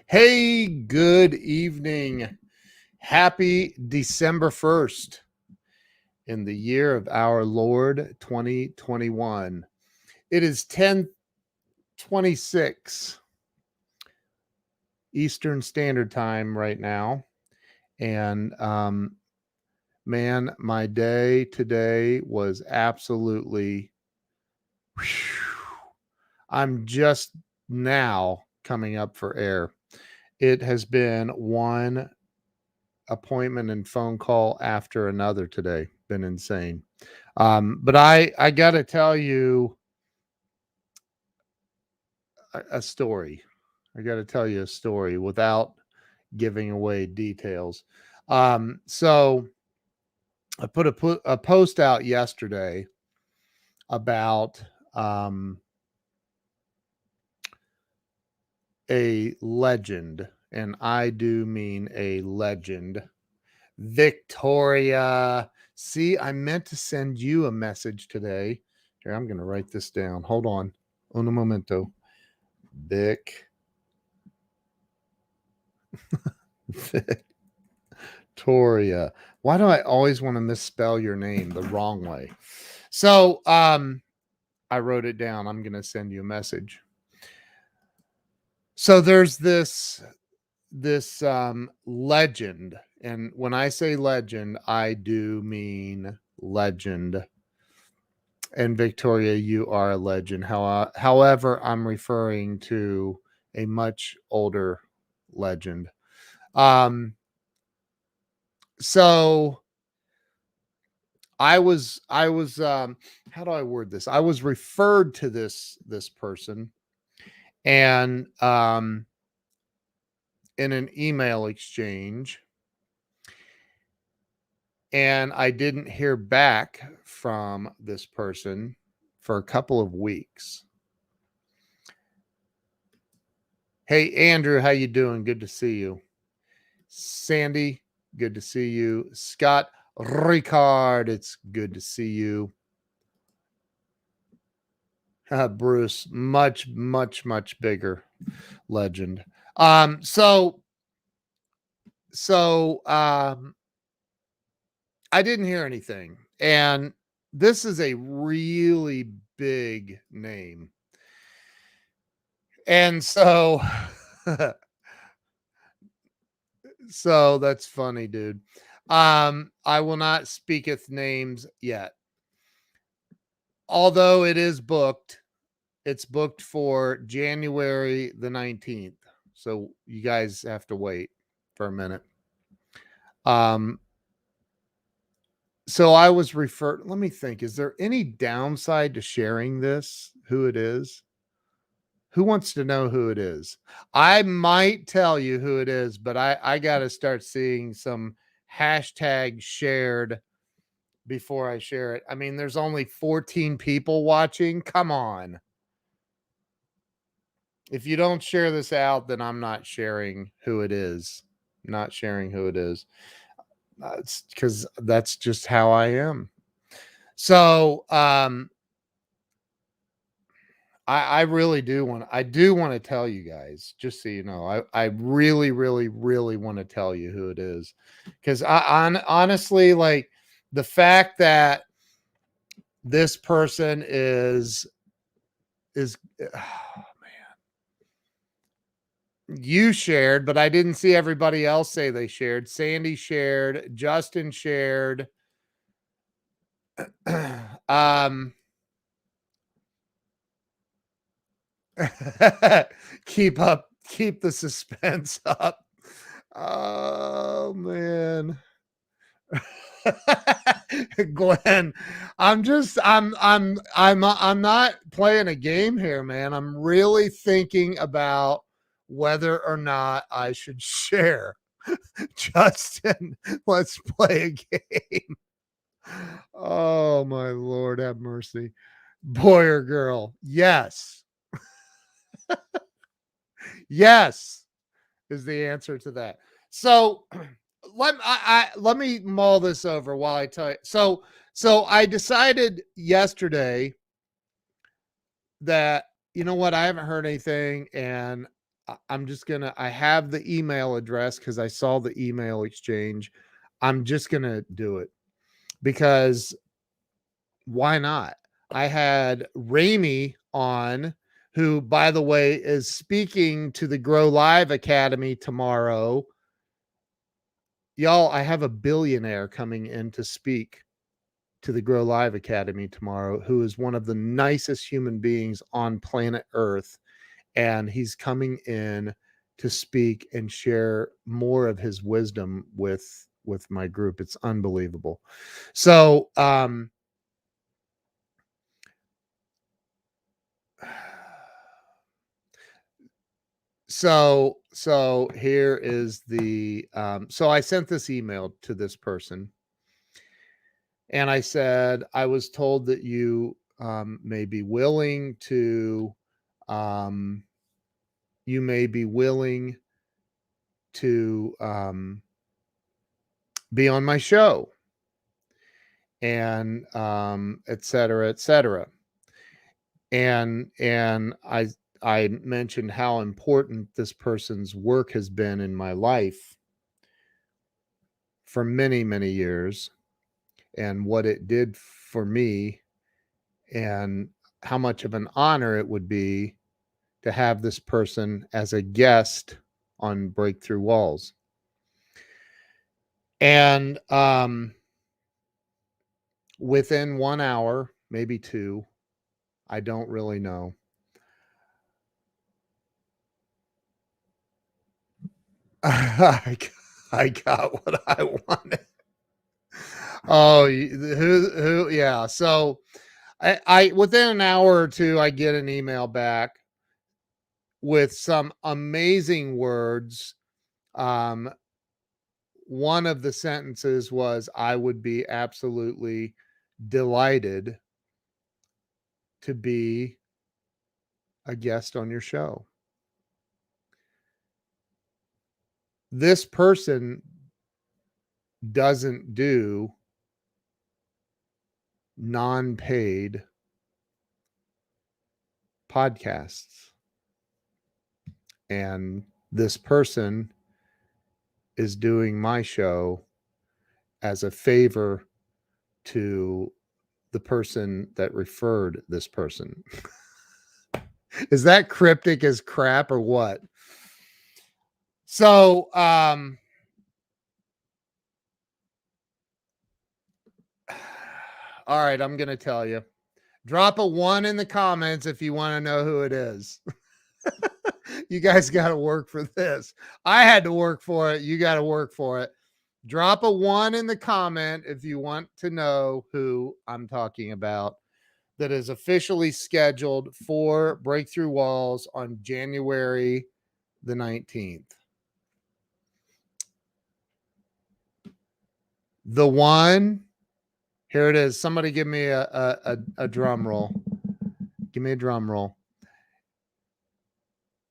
Hey, good evening. Happy December 1st in the year of our Lord 2021. It is 10:26 Eastern Standard Time right now. And man, my day today was absolutely I'm just now coming up for air. It has been one appointment and phone call after another today. Been insane. But I got to tell you a story. I got to tell you a story without giving away details. So I put a post out yesterday about a legend, and I do mean a legend, Victoria. See, I meant to send you a message today. Here, I'm going to write this down. Hold on. Un momento. Victoria. Why do I always want to misspell your name the wrong way? So, I wrote it down. I'm going to send you a message. So there's this legend, and when I say legend, I do mean legend. And Victoria, you are a legend. However, I'm referring to a much older legend. So I was how do I word this? I was referred to this person, and in an email exchange, and I didn't hear back from this person for a couple of weeks. Hey Andrew, how you doing? Good to see you. Sandy, good to see you. Scott Ricard, it's good to see you. Bruce, much bigger legend. So I didn't hear anything, and this is a really big name, and so so that's funny, dude. I will not speaketh names yet, although it is booked. It's booked for January the 19th. So you guys have to wait for a minute. So I was referred. Let me think. Is there any downside to sharing this? Who it is? Who wants to know who it is? I might tell you who it is, but I got to start seeing some hashtag shared before I share it. I mean, there's only 14 people watching. Come on. If you don't share this out, then I'm not sharing who it is. Not sharing who it is. It's because that's just how I am. So I really do want to tell you guys, just so you know, I really want to tell you who it is. Because honestly, like the fact that this person is you shared, but I didn't see everybody else say they shared. Sandy shared, Justin shared. Keep the suspense up. Oh man. Glenn, I'm not playing a game here, man. I'm really thinking about whether or not I should share. Justin, let's play a game. Oh my Lord, have mercy. Boy or girl? Yes. Yes is the answer to that. So let me mull this over while I tell you. So I decided yesterday that, you know what, I haven't heard anything, and I'm just gonna, I have the email address because I saw the email exchange. I'm just gonna do it because why not? I had Rami on, who, by the way, is speaking to the Grow Live Academy tomorrow. Y'all, I have a billionaire coming in to speak to the Grow Live Academy tomorrow, who is one of the nicest human beings on planet Earth. And he's coming in to speak and share more of his wisdom with my group. It's unbelievable. So, so here is the so I sent this email to this person, and I said, I was told that you may be willing to you may be willing to be on my show, and et cetera, et cetera. And I mentioned how important this person's work has been in my life for many, many years, and what it did for me, and how much of an honor it would be to have this person as a guest on Breakthrough Walls. And within 1 hour, maybe 2, I don't really know, I got what I wanted. Oh, who? Yeah. So I within an hour or 2, I get an email back with some amazing words. One of the sentences was, I would be absolutely delighted to be a guest on your show. This person doesn't do non-paid podcasts. And this person is doing my show as a favor to the person that referred this person. Is that cryptic as crap or what? So, all right, I'm going to tell you. Drop a 1 in the comments if you want to know who it is. You guys got to work for this. I had to work for it. You got to work for it. Drop a 1 in the comment if you want to know who I'm talking about, that is officially scheduled for Breakthrough Walls on January the 19th. The one, here it is. Somebody give me a drum roll. Give me a drum roll.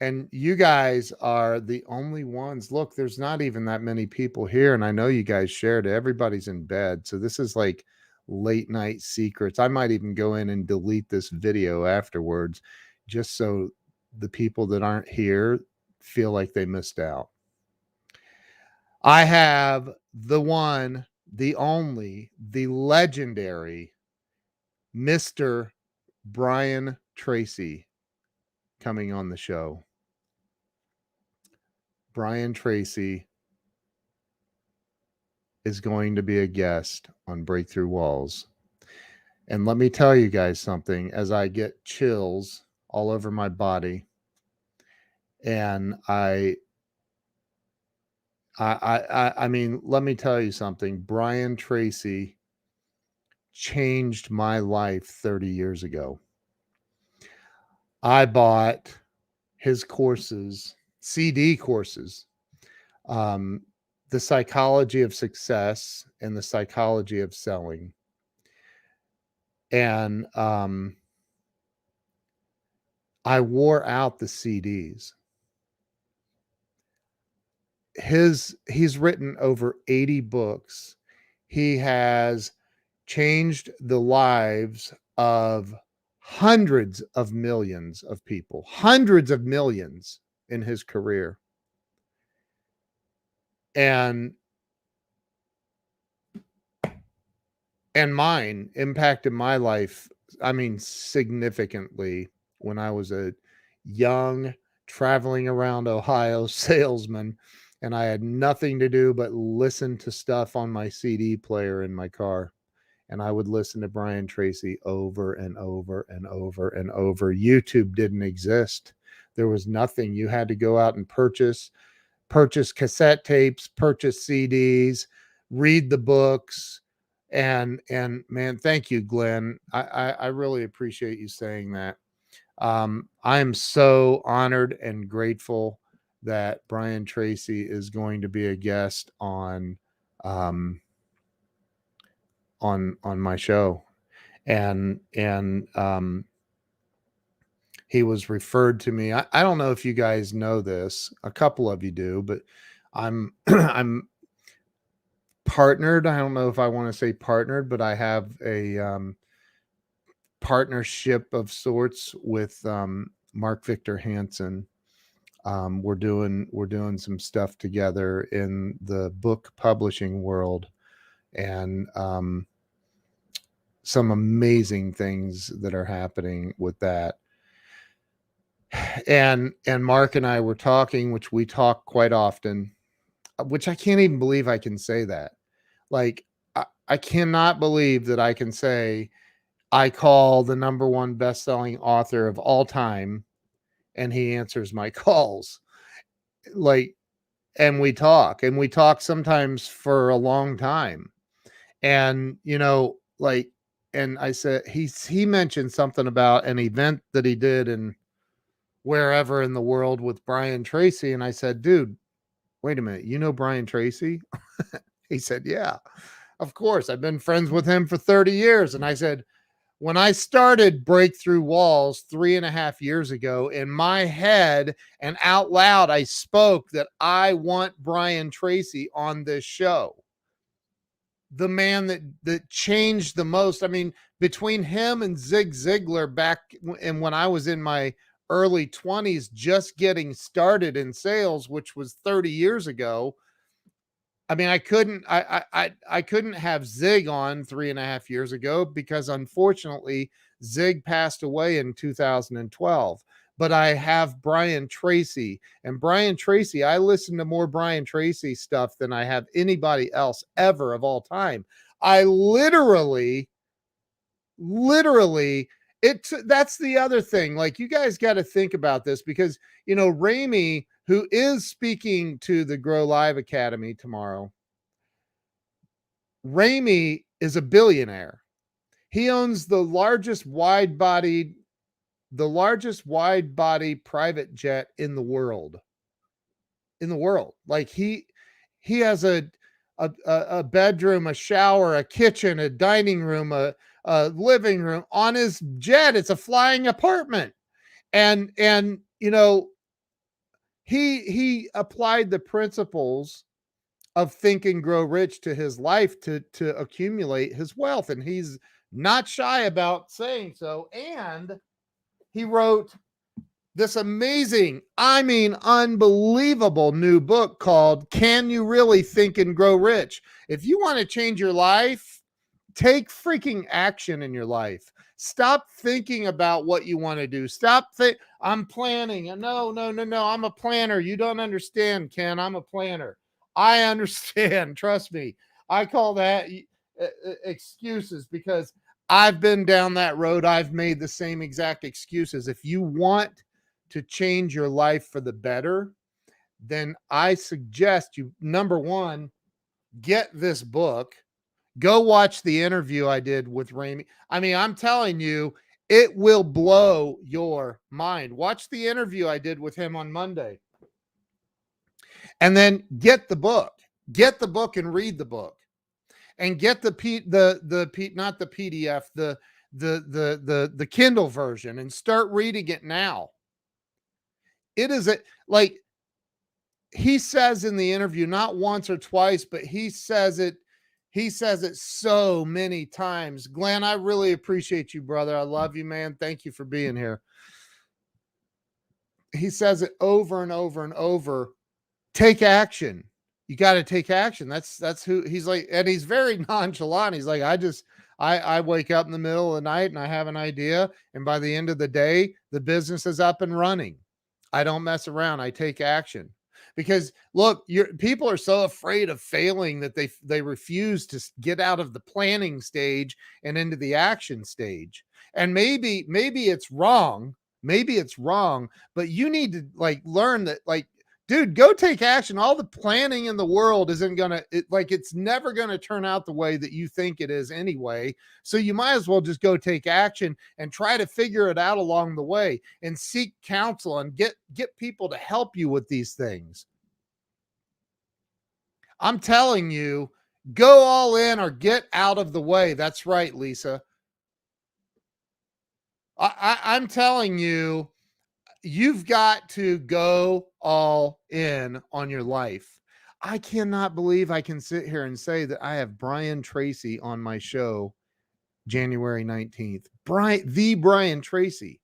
And you guys are the only ones. Look, there's not even that many people here. And I know you guys shared it. Everybody's in bed. So this is like late night secrets. I might even go in and delete this video afterwards, just so the people that aren't here feel like they missed out. I have the one, the only, the legendary Mr. Brian Tracy coming on the show. Brian Tracy is going to be a guest on Breakthrough Walls. And let me tell you guys something, as I get chills all over my body, and I mean, let me tell you something. Brian Tracy changed my life 30 years ago. I bought his courses, CD courses, The Psychology of Success and The Psychology of Selling. And I wore out the CDs. He's written over 80 books. He has changed the lives of hundreds of millions of people, hundreds of millions. in his career. And mine impacted my life, I mean, significantly when I was a young traveling around Ohio salesman and I had nothing to do but listen to stuff on my CD player in my car. And I would listen to Brian Tracy over and over and over and over. YouTube didn't exist. There was nothing. You had to go out and purchase cassette tapes, purchase CDs, read the books. And man, thank you, Glenn. I really appreciate you saying that. I am so honored and grateful that Brian Tracy is going to be a guest on my show. And he was referred to me. I don't know if you guys know this. A couple of you do, but I'm I'm partnered. I don't know if I want to say partnered, but I have a partnership of sorts with Mark Victor Hansen. We're doing some stuff together in the book publishing world, and some amazing things that are happening with that. And Mark and I were talking, which we talk quite often, which I can't even believe I can say that. Like, I cannot believe that I can say I call the number one best-selling author of all time and he answers my calls. Like, and we talk sometimes for a long time. And, like, and I said, he mentioned something about an event that he did in wherever in the world with Brian Tracy. And I said, dude, wait a minute. You know Brian Tracy? He said, yeah, of course. I've been friends with him for 30 years. And I said, when I started Breakthrough Walls 3.5 years ago, in my head and out loud, I spoke that I want Brian Tracy on this show. The man that changed the most. I mean, between him and Zig Ziglar back and when I was in my early 20s, just getting started in sales, which was 30 years ago. I mean, I couldn't have Zig on 3.5 years ago because unfortunately Zig passed away in 2012. But I have Brian Tracy, and Brian Tracy, I listen to more Brian Tracy stuff than I have anybody else ever of all time. I literally, that's the other thing. Like, you guys got to think about this because, Ramey, who is speaking to the Grow Live Academy tomorrow, Ramey is a billionaire. He owns the largest wide body private jet in the world. Like, he has a bedroom, a shower, a kitchen, a dining room, a living room on his jet. It's a flying apartment. And he applied the principles of Think and Grow Rich to his life to accumulate his wealth. And he's not shy about saying so. And he wrote this amazing, I mean, unbelievable new book called Can You Really Think and Grow Rich? If you want to change your life, take freaking action in your life. Stop thinking about what you want to do. I'm planning. No. I'm a planner. You don't understand, Ken. I'm a planner. I understand. Trust me. I call that excuses because I've been down that road. I've made the same exact excuses. If you want to change your life for the better, then I suggest you, number one, get this book. Go watch the interview I did with Ramey. I mean, I'm telling you, it will blow your mind. Watch the interview I did with him on Monday. And then get the book. Get the book and read the book. And get not the PDF, the Kindle version, and start reading it now. It is like he says in the interview, not once or twice, but he says it so many times. Glenn, I really appreciate you, brother. I love you, man. Thank you for being here. he says it over and over and over. Take action. You got to take action. That's who he's like. And he's very nonchalant. He's like, I wake up in the middle of the night and I have an idea. And by the end of the day, the business is up and running. I don't mess around. I take action. Because look, people are so afraid of failing that they refuse to get out of the planning stage and into the action stage. And maybe it's wrong. Maybe it's wrong, but you need to like learn that, like, dude, go take action. All the planning in the world isn't gonna it's never gonna turn out the way that you think it is anyway. So you might as well just go take action and try to figure it out along the way and seek counsel and get people to help you with these things. I'm telling you, go all in or get out of the way. That's right, Lisa. I'm telling you, you've got to go all in on your life. I cannot believe I can sit here and say that I have Brian Tracy on my show January 19th. Brian Tracy.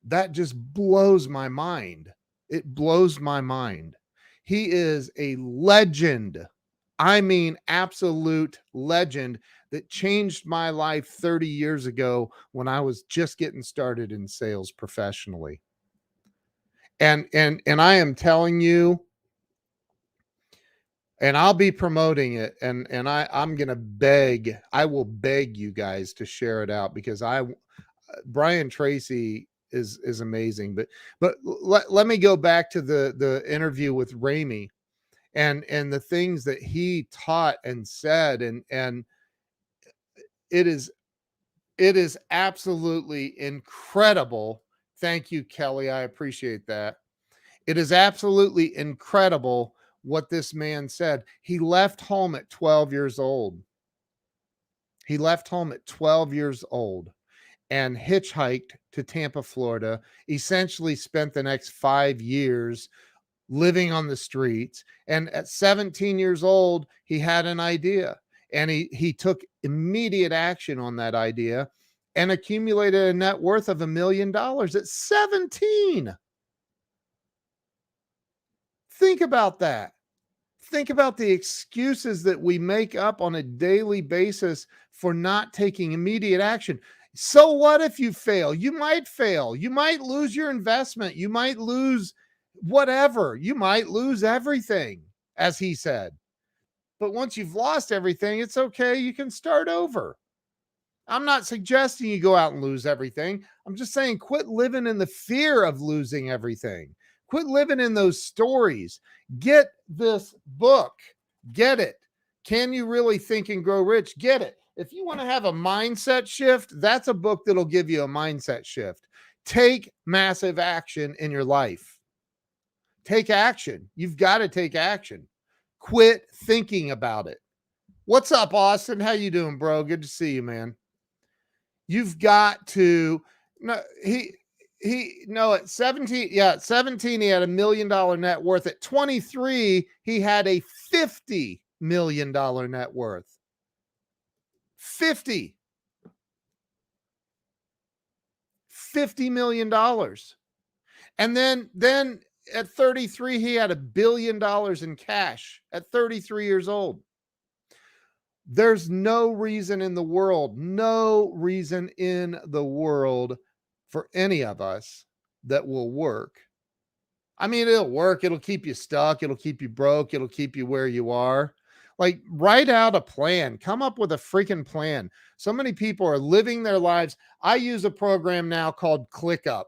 That just blows my mind. It blows my mind. He is a legend. I mean, absolute legend that changed my life 30 years ago when I was just getting started in sales professionally. And I am telling you, and I'll be promoting it, and I'm going to beg, I will beg you guys to share it out, because Brian Tracy is amazing. But let me go back to the interview with Ramey and the things that he taught and said, and it is absolutely incredible. Thank you, Kelly. I appreciate that. It is absolutely incredible what this man said. He left home at 12 years old. He left home at 12 years old and hitchhiked to Tampa, Florida, essentially spent the next 5 years living on the streets. And at 17 years old, he had an idea, and he took immediate action on that idea and accumulated a net worth of $1 million at 17. Think about that. Think about the excuses that we make up on a daily basis for not taking immediate action. So what if you fail? You might fail. You might lose your investment. You might lose whatever. You might lose everything, as he said. But once you've lost everything, it's okay. You can start over. I'm not suggesting you go out and lose everything. I'm just saying quit living in the fear of losing everything. Quit living in those stories. Get this book. Get it. Can You Really Think and Grow Rich? Get it. If you want to have a mindset shift, that's a book that'll give you a mindset shift. Take massive action in your life. Take action. You've got to take action. Quit thinking about it. What's up, Austin? How you doing, bro? Good to see you, man. You've got to, no, at 17, at 17, he had $1 million net worth. At 23, he had a $50 million net worth. 50. $50 million. And then at 33, he had $1 billion in cash at 33 years old. There's no reason in the world for any of us that will work. I mean, it'll work. It'll keep you stuck. It'll keep you broke. It'll keep you where you are. Like, write out a plan. Come up with a freaking plan. So many people are living their lives. I use a program now called ClickUp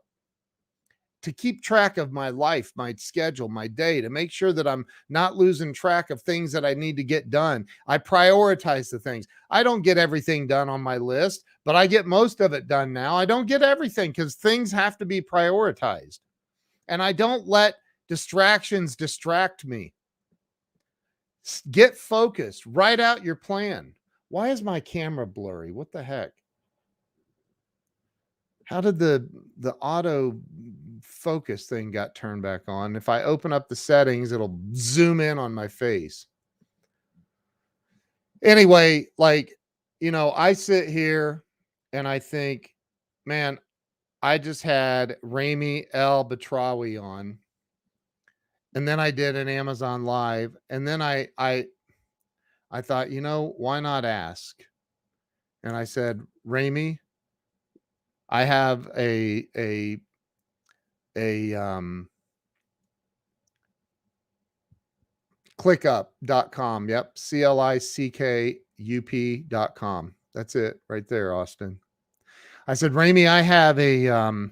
to keep track of my life, my schedule, my day, to make sure that I'm not losing track of things that I need to get done. I prioritize the things. I don't get everything done on my list, but I get most of it done now. I don't get everything because things have to be prioritized. And I don't let distractions distract me. Get focused. Write out your plan. Why is my camera blurry? What the heck? How did the auto focus thing got turned back on? If I open up the settings, it'll zoom in on my face. Anyway, I sit here and I think, man, I just had Rami El Batrawi on, and then I did an Amazon Live, and then I thought, you know, why not ask? And I said, Rami, I have a clickup.com. Yep. CLICKUP.com. That's it right there, Austin. I said, Rami, I have a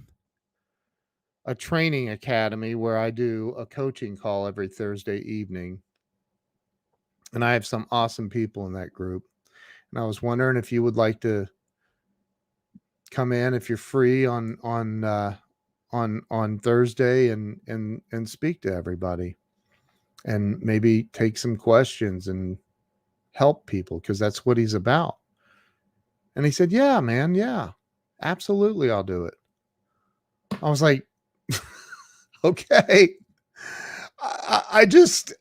training academy where I do a coaching call every Thursday evening. And I have some awesome people in that group. And I was wondering if you would like to come in if you're free on Thursday and speak to everybody and maybe take some questions and help people, because that's what he's about. And he said, yeah, man, yeah, absolutely, I'll do it. I was like, okay. I just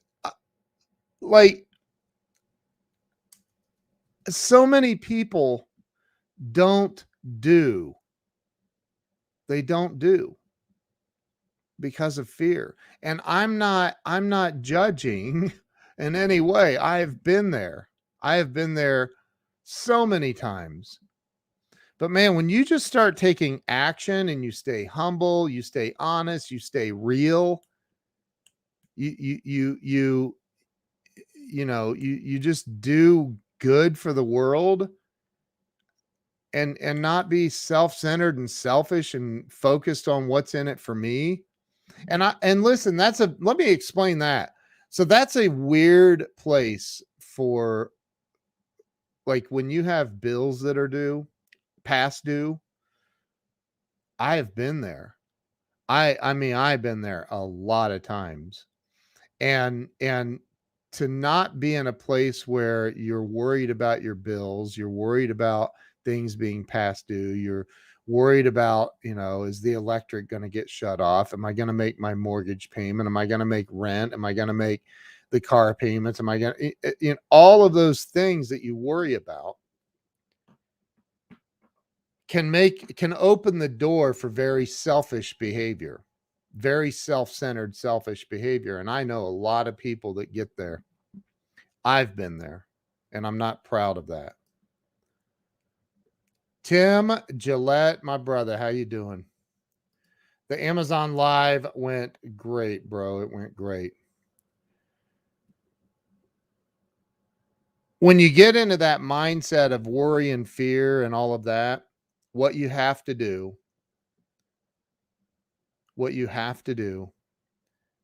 like, so many people don't do. They don't do because of fear. And I'm not judging in any way. I've been there. I have been there so many times. But man, when you just start taking action and you stay humble, you stay honest, you stay real, you you just do good for the world and not be self-centered and selfish and focused on what's in it for me. And listen, let me explain that. So that's a weird place for, like, when you have bills that are due, past due. I have been there. I mean, I've been there a lot of times. And to not be in a place where you're worried about your bills, you're worried about things being past due, you're worried about, is the electric going to get shut off? Am I going to make my mortgage payment? Am I going to make rent? Am I going to make the car payments? Am I going to, all of those things that you worry about can open the door for very selfish behavior, very self-centered, selfish behavior. And I know a lot of people that get there. I've been there, and I'm not proud of that. Tim Gillette, my brother, how you doing? The Amazon Live went great, bro. It went great. When you get into that mindset of worry and fear and all of that, what you have to do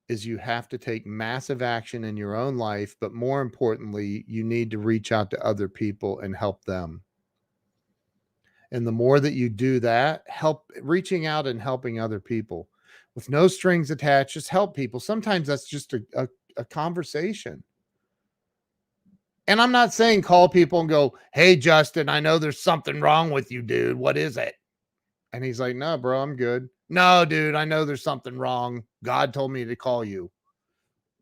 is you have to take massive action in your own life, but more importantly, you need to reach out to other people and help them. And the more that you do that, reaching out and helping other people with no strings attached, just help people. Sometimes that's just a conversation. And I'm not saying call people and go, hey, Justin, I know there's something wrong with you, dude. What is it? And he's like, no, bro, I'm good. No, dude, I know there's something wrong. God told me to call you.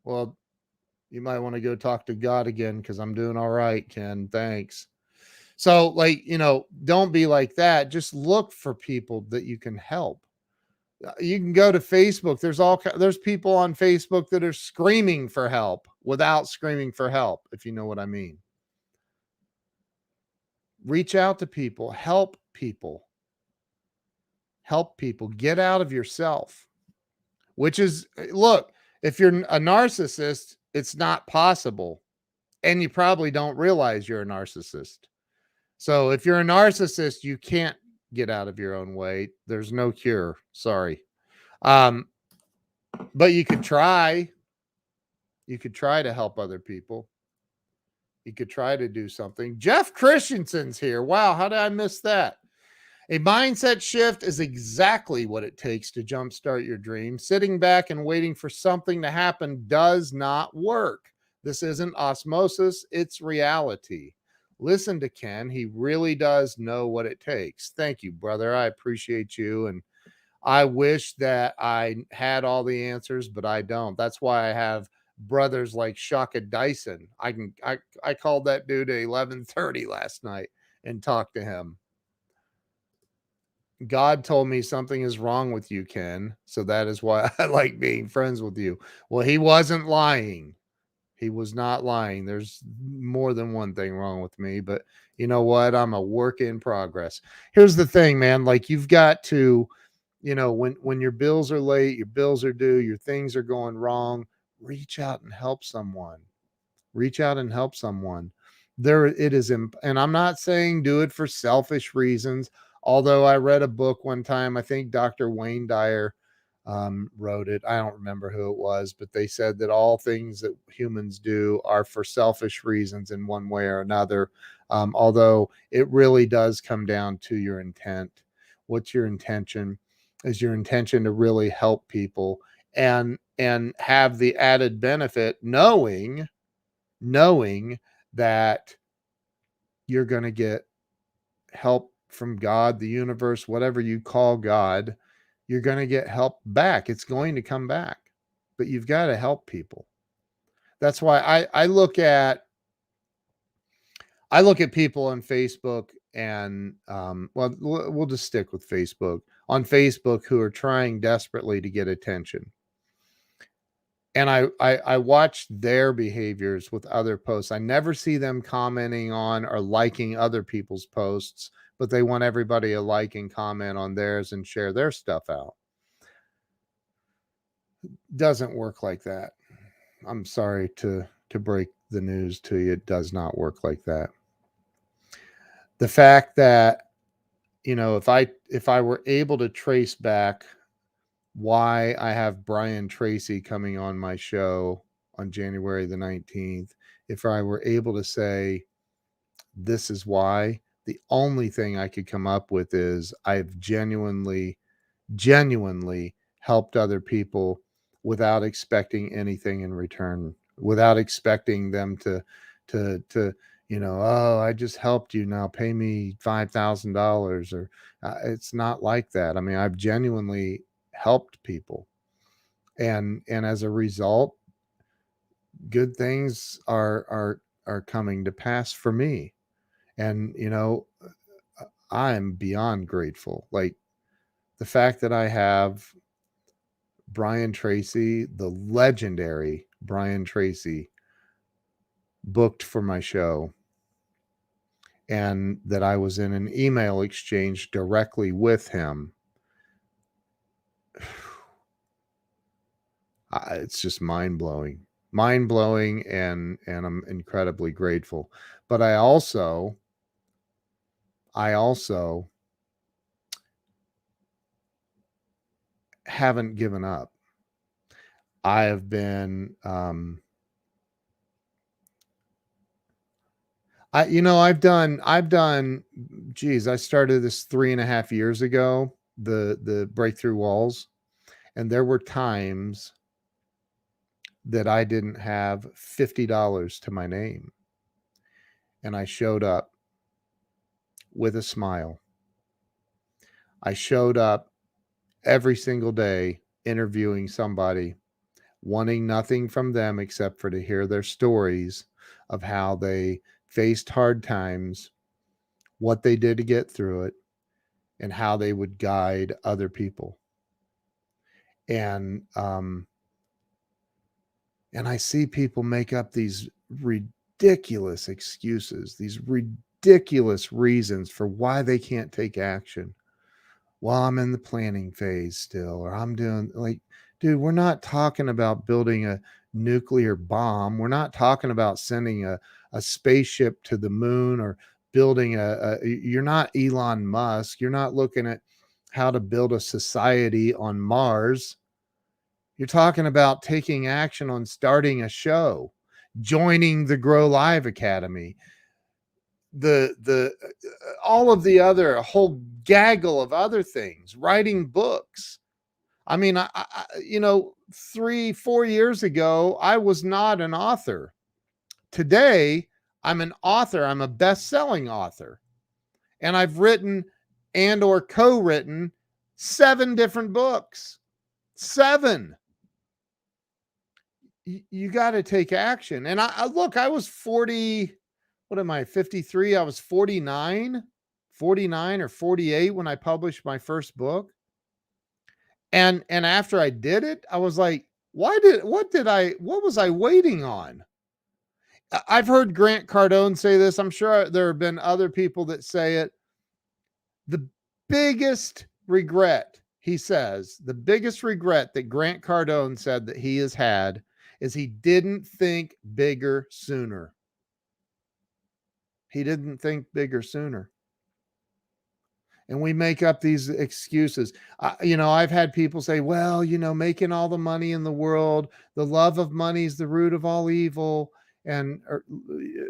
Well, you might want to go talk to God again, because I'm doing all right, Ken. Thanks. So, like, don't be like that. Just look for people that you can help. You can go to Facebook. There's people on Facebook that are screaming for help without screaming for help, if you know what I mean. Reach out to people, help people. Help people. Get out of yourself. Which is, look, if you're a narcissist, it's not possible. And you probably don't realize you're a narcissist. So if you're a narcissist, you can't get out of your own way. There's no cure. Sorry. But you could try. You could try to help other people. You could try to do something. Jeff Christensen's here. Wow, how did I miss that? A mindset shift is exactly what it takes to jumpstart your dream. Sitting back and waiting for something to happen does not work. This isn't osmosis, it's reality. Listen to Ken. He really does know what it takes. Thank you, brother. I appreciate you. And I wish that I had all the answers, but I don't. That's why I have brothers like Shaka Dyson. I called that dude at 11:30 last night and talked to him. God told me something is wrong with you, Ken. So that is why I like being friends with you. Well, he wasn't lying. He was not lying. There's more than one thing wrong with me, but you know what? I'm a work in progress. Here's the thing, man. Like you've got to, when your bills are late, your bills are due, your things are going wrong, reach out and help someone. Reach out and help someone. There it is, and I'm not saying do it for selfish reasons. Although I read a book one time, I think Dr. Wayne Dyer wrote it. I don't remember who it was, but they said that all things that humans do are for selfish reasons in one way or another. Although it really does come down to your intent. What's your intention? Is your intention to really help people and have the added benefit knowing that you're going to get help from God, the universe, whatever you call God, you're going to get help back. It's going to come back, but you've got to help people. That's why I look at people on Facebook and well, we'll just stick with Facebook, on Facebook, who are trying desperately to get attention. And I watch their behaviors with other posts. I never see them commenting on or liking other people's posts, but they want everybody to like and comment on theirs and share their stuff out. Doesn't work like that. I'm sorry to break the news to you. It does not work like that. The fact that, if I were able to trace back why I have Brian Tracy coming on my show on January the 19th, if I were able to say, this is why, the only thing I could come up with is I've genuinely helped other people without expecting anything in return, without expecting them to, oh, I just helped you, now pay me $5,000, or it's not like that. I mean, I've genuinely helped people, and as a result, good things are coming to pass for me. And I'm beyond grateful. Like the fact that I have Brian Tracy, the legendary Brian Tracy, booked for my show, and that I was in an email exchange directly with him. It's just mind-blowing, and I'm incredibly grateful. But I also haven't given up. I have been I've done, geez, I started this 3.5 years ago, the Breakthrough Walls, and there were times that I didn't have $50 to my name, and I showed up with a smile. I showed up every single day interviewing somebody, wanting nothing from them except for to hear their stories of how they faced hard times, what they did to get through it, and how they would guide other people. And I see people make up these ridiculous excuses, these ridiculous reasons for why they can't take action. Well, I'm in the planning phase still, or I'm doing, like, dude, we're not talking about building a nuclear bomb. We're not talking about sending a spaceship to the moon, or building you're not Elon Musk. You're not looking at how to build a society on Mars. You're talking about taking action on starting a show, joining the Grow Live Academy, the all of the other, a whole gaggle of other things, writing books. I mean, I 3-4 years ago, I was not an author. Today, I'm an author. I'm a best-selling author, and I've written and or co-written 7 different books. 7. You got to take action. And I look, I was 40. What am I? 53. I was 49 49 or 48 when I published my first book. And after I did it, I was like, what was I waiting on? I've heard Grant Cardone say this. I'm sure there have been other people that say it. The biggest regret, he says, the biggest regret that Grant Cardone said that he has had is he didn't think bigger sooner. He didn't think bigger sooner. And we make up these excuses. I've had people say, well, making all the money in the world, the love of money is the root of all evil. And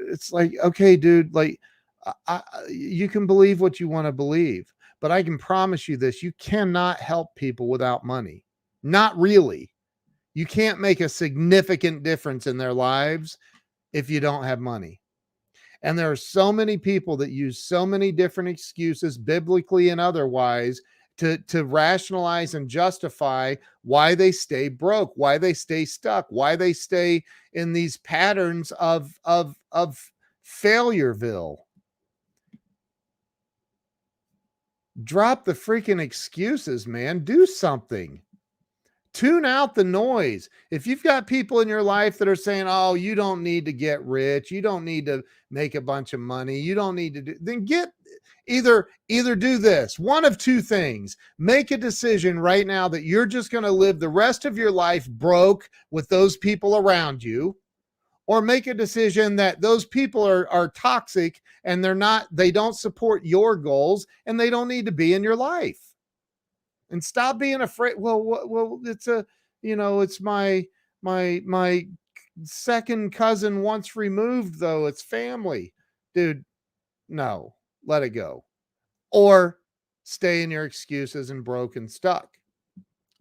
it's like, okay, dude, like you can believe what you want to believe, but I can promise you this, you cannot help people without money. Not really. You can't make a significant difference in their lives if you don't have money. And there are so many people that use so many different excuses, biblically and otherwise, to rationalize and justify why they stay broke, why they stay stuck, why they stay in these patterns of Failureville. Drop the freaking excuses, man. Do something. Tune out the noise. If you've got people in your life that are saying, oh, you don't need to get rich, you don't need to make a bunch of money, you don't need to do, then get either do this. One of two things. Make a decision right now that you're just going to live the rest of your life broke with those people around you, or make a decision that those people are toxic and they don't support your goals and they don't need to be in your life. And stop being afraid. Well, it's my second cousin once removed, though. It's family. Dude, no, let it go. Or stay in your excuses and broke and stuck.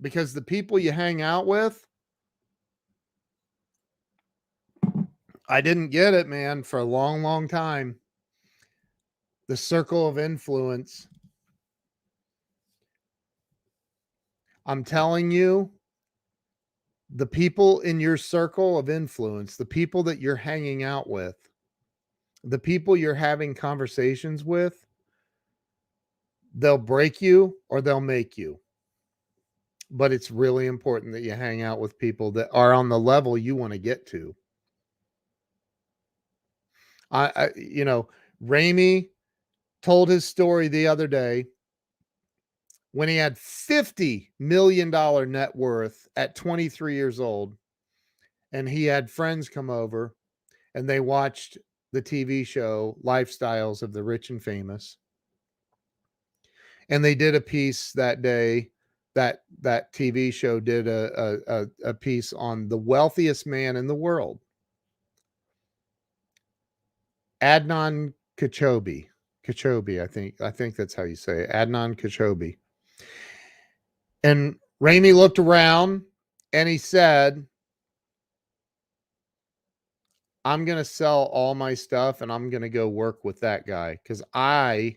Because the people you hang out with, I didn't get it, man, for a long, long time. The circle of influence. I'm telling you, the people in your circle of influence, the people that you're hanging out with, the people you're having conversations with, they'll break you or they'll make you. But it's really important that you hang out with people that are on the level you want to get to. Ramey told his story the other day when he had $50 million net worth at 23 years old, and he had friends come over and they watched the TV show Lifestyles of the Rich and Famous. And they did a piece that day, that TV show did a piece on the wealthiest man in the world, Adnan Khashoggi. I think that's how you say it, Adnan Khashoggi. And Ramey looked around and he said, I'm going to sell all my stuff and I'm going to go work with that guy because I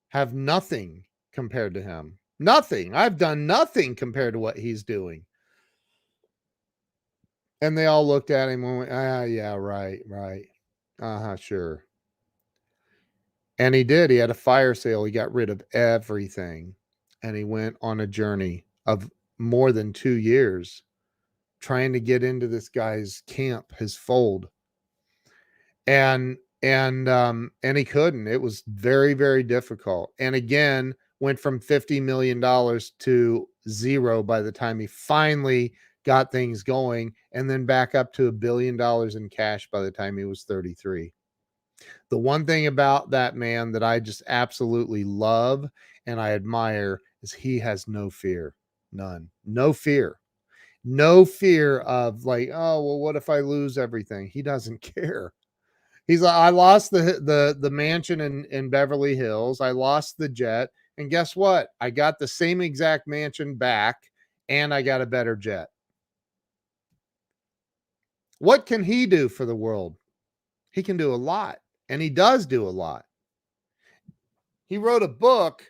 have nothing compared to him. Nothing. I've done nothing compared to what he's doing. And they all looked at him and went, yeah, right. Sure. And he did. He had a fire sale. He got rid of everything. And he went on a journey of more than 2 years trying to get into this guy's camp, his fold. And he couldn't. It was very, very difficult. And again, went from $50 million to zero by the time he finally got things going, and then back up to $1 billion in cash by the time he was 33. The one thing about that man that I just absolutely love and I admire is he has no fear. None. No fear. No fear of like, oh, well, what if I lose everything? He doesn't care. He's like, I lost the mansion in Beverly Hills. I lost the jet. And guess what? I got the same exact mansion back and I got a better jet. What can he do for the world? He can do a lot. And he does do a lot. He wrote a book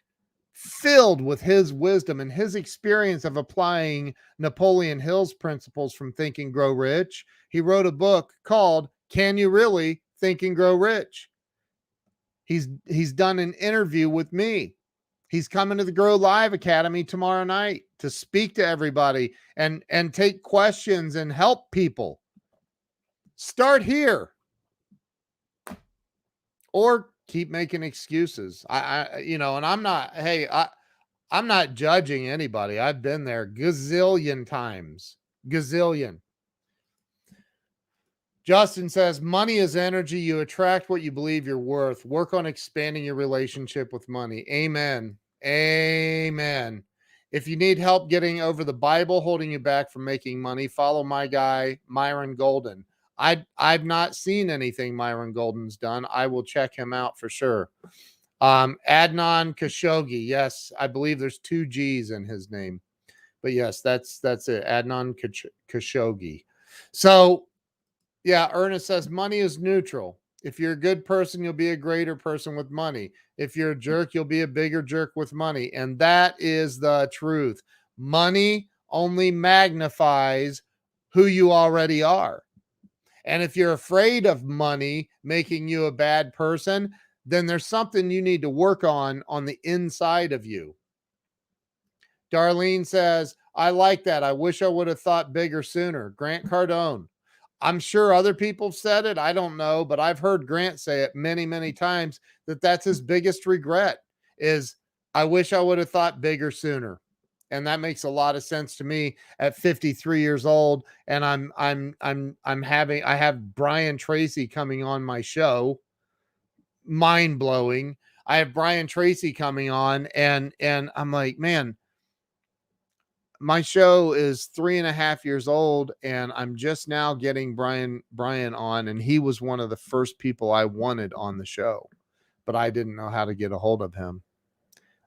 filled with his wisdom and his experience of applying Napoleon Hill's principles from Think and Grow Rich. He wrote a book called Can You Really Think and Grow Rich? He's done an interview with me. He's coming to the Grow Live Academy tomorrow night to speak to everybody and take questions and help people. Start here. Or keep making excuses. And I'm not judging anybody. I've been there gazillion times. Gazillion. Justin says, money is energy. You attract what you believe you're worth. Work on expanding your relationship with money. Amen. Amen. If you need help getting over the Bible holding you back from making money, follow my guy, Myron Golden. I've not seen anything Myron Golden's done. I will check him out for sure. Adnan Khashoggi. Yes, I believe there's 2 G's in his name. But yes, that's it. Adnan Khashoggi. So, yeah, Ernest says money is neutral. If you're a good person, you'll be a greater person with money. If you're a jerk, you'll be a bigger jerk with money. And that is the truth. Money only magnifies who you already are. And if you're afraid of money making you a bad person, then there's something you need to work on the inside of you. Darlene says, I like that. I wish I would have thought bigger sooner. Grant Cardone. I'm sure other people have said it. I don't know, but I've heard Grant say it many, many times that that's his biggest regret is I wish I would have thought bigger sooner. And that makes a lot of sense to me at 53 years old. And I have Brian Tracy coming on my show. Mind blowing. I have Brian Tracy coming on and I'm like, man, my show is 3.5 years old and I'm just now getting Brian on, and he was one of the first people I wanted on the show, but I didn't know how to get a hold of him.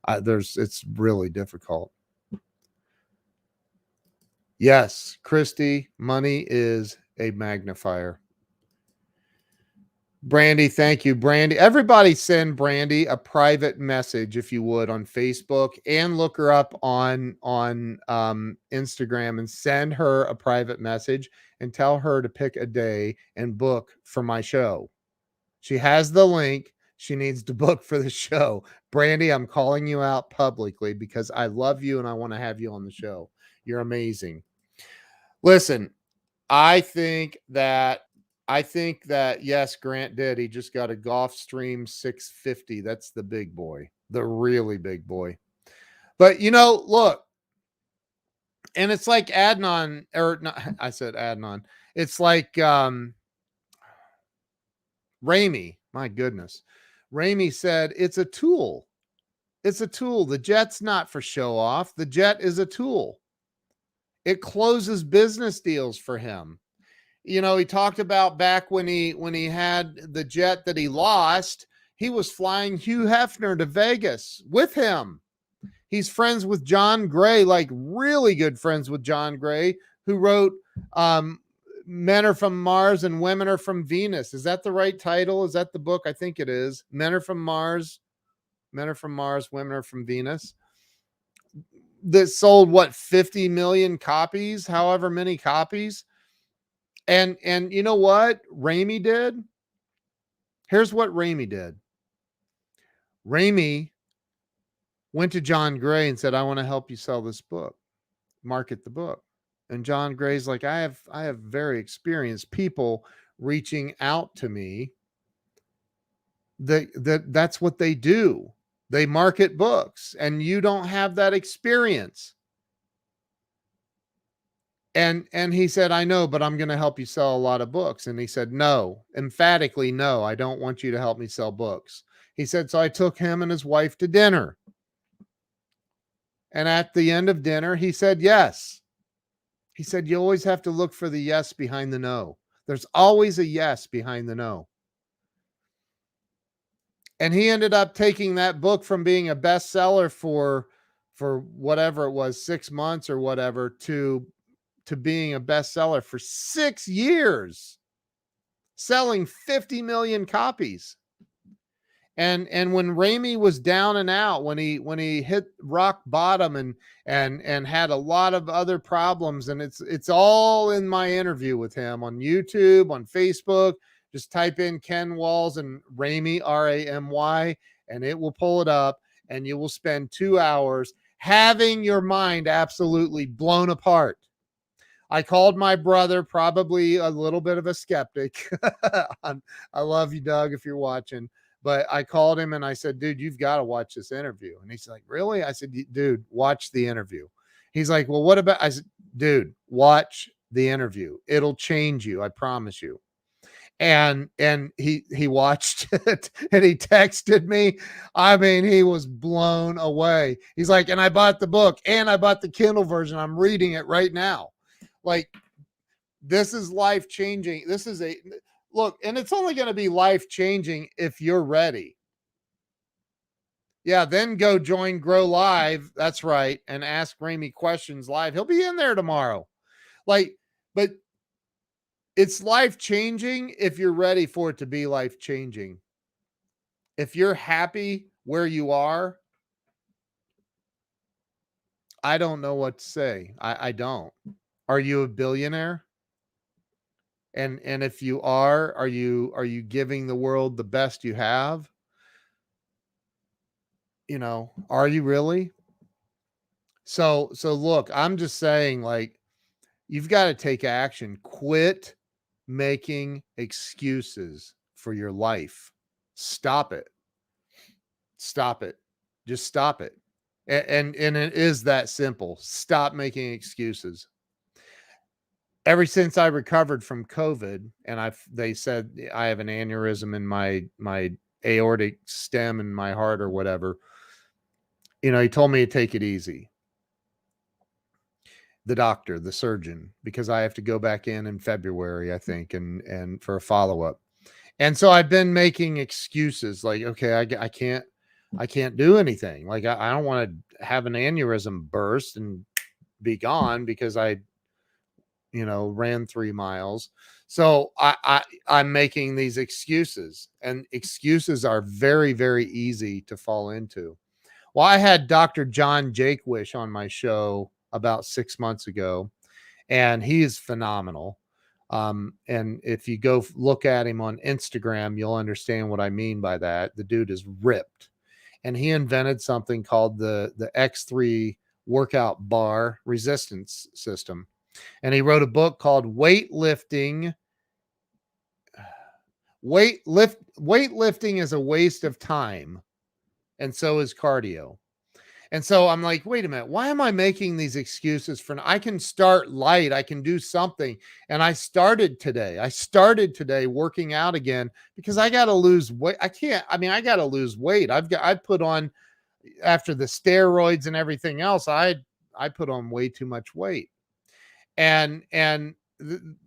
It's really difficult. Yes, Christy, money is a magnifier. Brandy, thank you, Brandy. Everybody send Brandy a private message, if you would, on Facebook, and look her up on Instagram and send her a private message and tell her to pick a day and book for my show. She has the link. She needs to book for the show. Brandy, I'm calling you out publicly because I love you and I want to have you on the show. You're amazing. Listen, I think that yes, Grant did. He just got a Gulfstream 650. That's the big boy, the really big boy. But look, and it's like Adnan, or not, I said Adnan. It's like Ramey. My goodness, Ramey said it's a tool. It's a tool. The jet's not for show off. The jet is a tool. It closes business deals for him. He talked about back when he had the jet that he lost, he was flying Hugh Hefner to Vegas with him. He's friends with John Gray, like really good friends with John Gray, who wrote Men Are From Mars and Women Are From Venus. Is that the right title? Is that the book? I think it is. Men Are From Mars, Women Are From Venus. That sold 50 million copies, however many copies. And you know what Ramey did? Here's what Ramey did. Ramey went to John Gray and said, I want to help you sell this book, market the book. And John Gray's like, I have very experienced people reaching out to me. That's what they do. They market books, and you don't have that experience. And he said, I know, but I'm going to help you sell a lot of books. And he said, no, emphatically, no, I don't want you to help me sell books. He said, so I took him and his wife to dinner. And at the end of dinner, he said, yes. He said, you always have to look for the yes behind the no. There's always a yes behind the no. And he ended up taking that book from being a bestseller for whatever it was, 6 months or whatever, to being a bestseller for 6 years, selling 50 million copies. And when Ramey was down and out, when he hit rock bottom and had a lot of other problems, and it's all in my interview with him on YouTube, on Facebook. Just type in Ken Walls and Ramy, Ramy, and it will pull it up, and you will spend 2 hours having your mind absolutely blown apart. I called my brother, probably a little bit of a skeptic. I love you, Doug, if you're watching. But I called him and I said, dude, you've got to watch this interview. And he's like, really? I said, dude, watch the interview. He's like, well, what about? I said, dude, watch the interview. It'll change you. I promise you. And he watched it and he texted me. I mean, he was blown away. He's like, and I bought the book and I bought the Kindle version. I'm reading it right now. Like, this is life changing. This is a look, and it's only going to be life changing if you're ready. Yeah, then go join Grow Live. That's right. And ask Ramy questions live. He'll be in there tomorrow. Like, but it's life changing if you're ready for it to be life changing. If you're happy where you are, I don't know what to say. I don't. Are you a billionaire? And if you are you giving the world the best you have? You know, are you really? So look, I'm just saying, like, you've got to take action. Quit making excuses for your life. Stop it. Stop it. Just stop it. And it is that simple. Stop making excuses. Ever since I recovered from COVID, and they said I have an aneurysm in my aortic stem in my heart or whatever, you know, he told me to take it easy. The doctor, the surgeon, because I have to go back in February, I think, and for a follow-up. And so I've been making excuses like, okay, I can't do anything. Like, I don't want to have an aneurysm burst and be gone because I, you know, ran 3 miles. So I'm making these excuses, and excuses are very, very easy to fall into. Well, I had Dr. John Jaquish on my show about 6 months ago, and he is phenomenal. And if you go look at him on Instagram, you'll understand what I mean by that. The dude is ripped, and he invented something called the X3 workout bar resistance system. And he wrote a book called Weightlifting is a waste of time, and so is cardio. And so I'm like, wait a minute, why am I making these excuses for? I can start light, I can do something. And I started today working out again because I got to lose weight. I got to lose weight. I put on, after the steroids and everything else, I put on way too much weight. And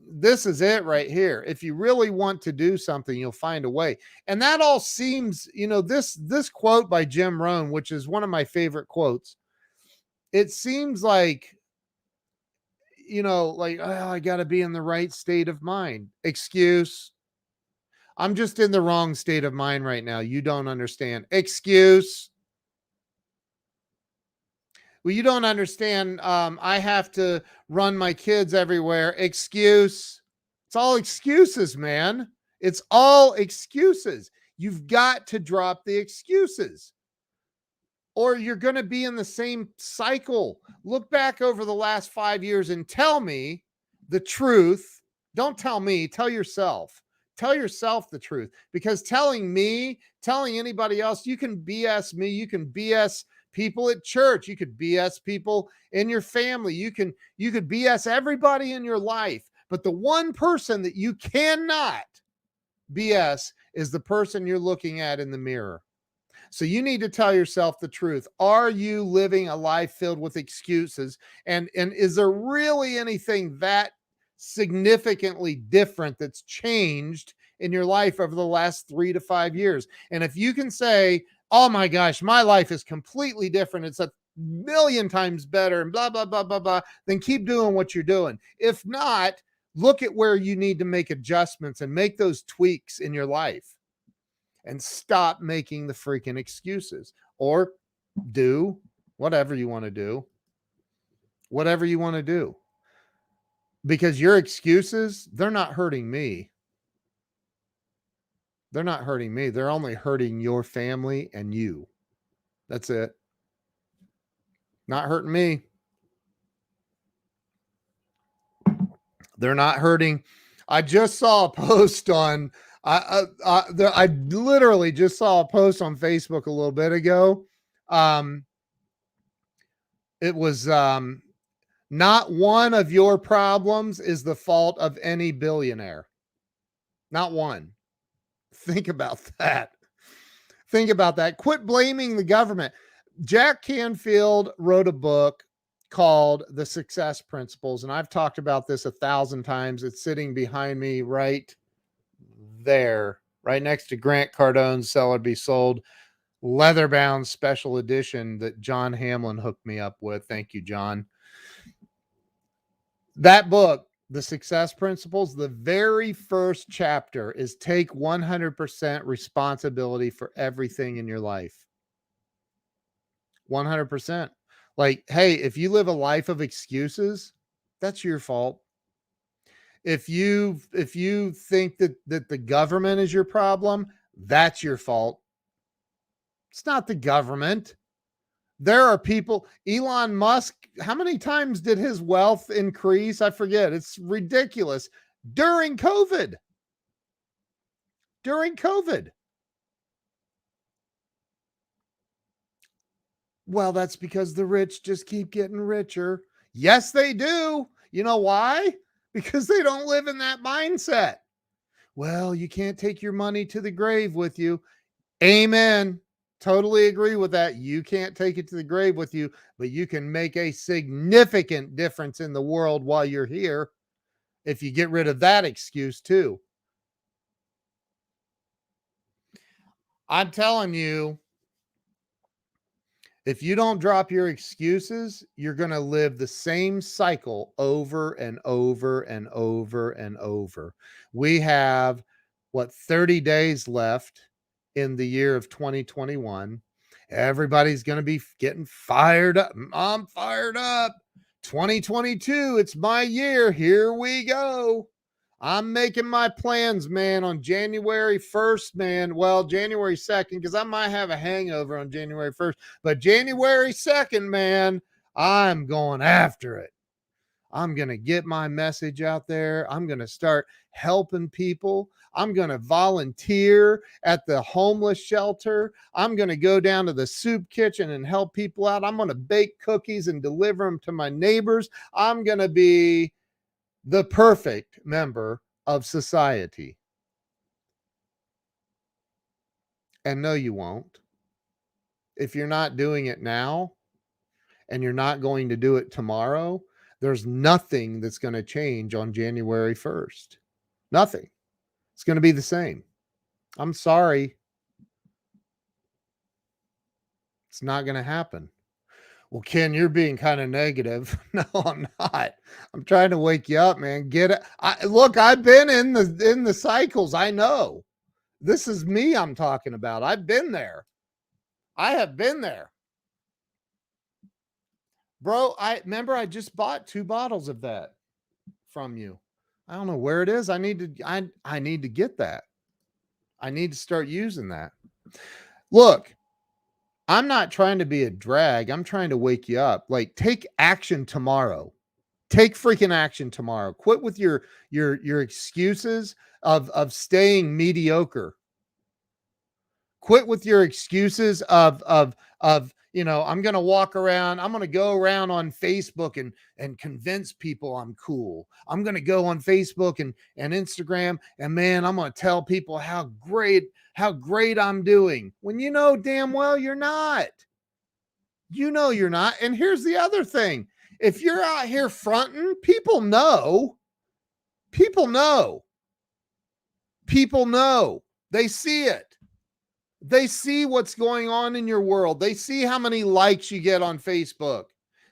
this is it right here. If you really want to do something, you'll find a way. And that all seems, you know, this quote by Jim Rohn, which is one of my favorite quotes. It seems like, you know, like, oh, I got to be in the right state of mind. Excuse. I'm just in the wrong state of mind right now. You don't understand. Excuse. Well, you don't understand. I have to run my kids everywhere. Excuse. It's all excuses, man. It's all excuses. You've got to drop the excuses, or you're going to be in the same cycle. Look back over the last 5 years and tell me the truth. Don't tell me, tell yourself. Tell yourself the truth, because telling anybody else, you can BS me, you can BS people at church, you could BS people in your family, you could BS everybody in your life. But the one person that you cannot BS is the person you're looking at in the mirror. So you need to tell yourself the truth. Are you living a life filled with excuses? And is there really anything that significantly different that's changed in your life over the last 3 to 5 years? And if you can say, oh my gosh, my life is completely different, it's a million times better, and blah, blah, blah, blah, blah, then keep doing what you're doing. If not, look at where you need to make adjustments and make those tweaks in your life, and stop making the freaking excuses, or do whatever you want to do. Whatever you want to do. Because your excuses, they're not hurting me. They're not hurting me. They're only hurting your family and you. That's it. Not hurting me. They're not hurting. I just saw a post on, I literally just saw a post on Facebook a little bit ago. It was, not one of your problems is the fault of any billionaire. Not one. Think about that. Think about that. Quit blaming the government. Jack Canfield wrote a book called The Success Principles, and I've talked about this 1,000 times. It's sitting behind me right there, right next to Grant Cardone's Sell or Be Sold leather-bound special edition that John Hamlin hooked me up with. Thank you, John. That book, The Success Principles, the very first chapter is take 100% responsibility for everything in your life. 100%. Like, hey, if you live a life of excuses, that's your fault. If you think that the government is your problem, that's your fault. It's not the government. There are people, Elon Musk, how many times did his wealth increase? I forget. It's ridiculous. During COVID. Well, that's because the rich just keep getting richer. Yes, they do. You know why? Because they don't live in that mindset. Well, you can't take your money to the grave with you. Amen. Totally agree with that. You can't take it to the grave with you, but you can make a significant difference in the world while you're here if you get rid of that excuse too. I'm telling you, if you don't drop your excuses, you're going to live the same cycle over and over and over and over. We have, 30 days left in the year of 2021. Everybody's going to be getting fired up. I'm fired up. 2022, it's my year. Here we go. I'm making my plans, man, on January 1st, man. Well, January 2nd, because I might have a hangover on January 1st. But January 2nd, man, I'm going after it. I'm going to get my message out there. I'm going to start helping people. I'm going to volunteer at the homeless shelter. I'm going to go down to the soup kitchen and help people out. I'm going to bake cookies and deliver them to my neighbors. I'm going to be the perfect member of society. And no, you won't. If you're not doing it now and you're not going to do it tomorrow, there's nothing that's going to change on January 1st. Nothing. It's going to be the same. I'm sorry. It's not going to happen. Well, Ken, you're being kind of negative. No, I'm not. I'm trying to wake you up, man. Get it. Look, I've been in the cycles. I know. This is me I'm talking about. I've been there. I have been there. Bro, I remember I just bought 2 bottles of that from you. I don't know where it is. I need to get that. I need to start using that. Look, I'm not trying to be a drag. I'm trying to wake you up. Like, take action tomorrow. Take freaking action tomorrow. Quit with your excuses of staying mediocre. Quit with your excuses of I'm going to walk around. I'm going to go around on Facebook and convince people I'm cool. I'm going to go on Facebook and Instagram and, man, I'm going to tell people how great I'm doing, when you know damn well you're not. You know you're not. And here's the other thing. If you're out here fronting, people know. People know. They see it. They see what's going on in your world. They see how many likes you get on Facebook.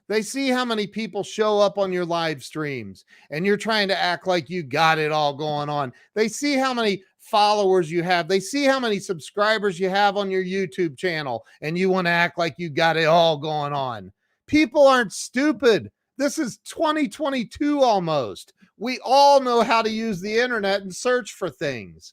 They see how many people show up on your live streams, and you're trying to act like you got it all going on. They see how many followers you have. They see how many subscribers you have on your YouTube channel, and you want to act like you got it all going on. People aren't stupid. This is 2022 almost. We all know how to use the internet and search for things.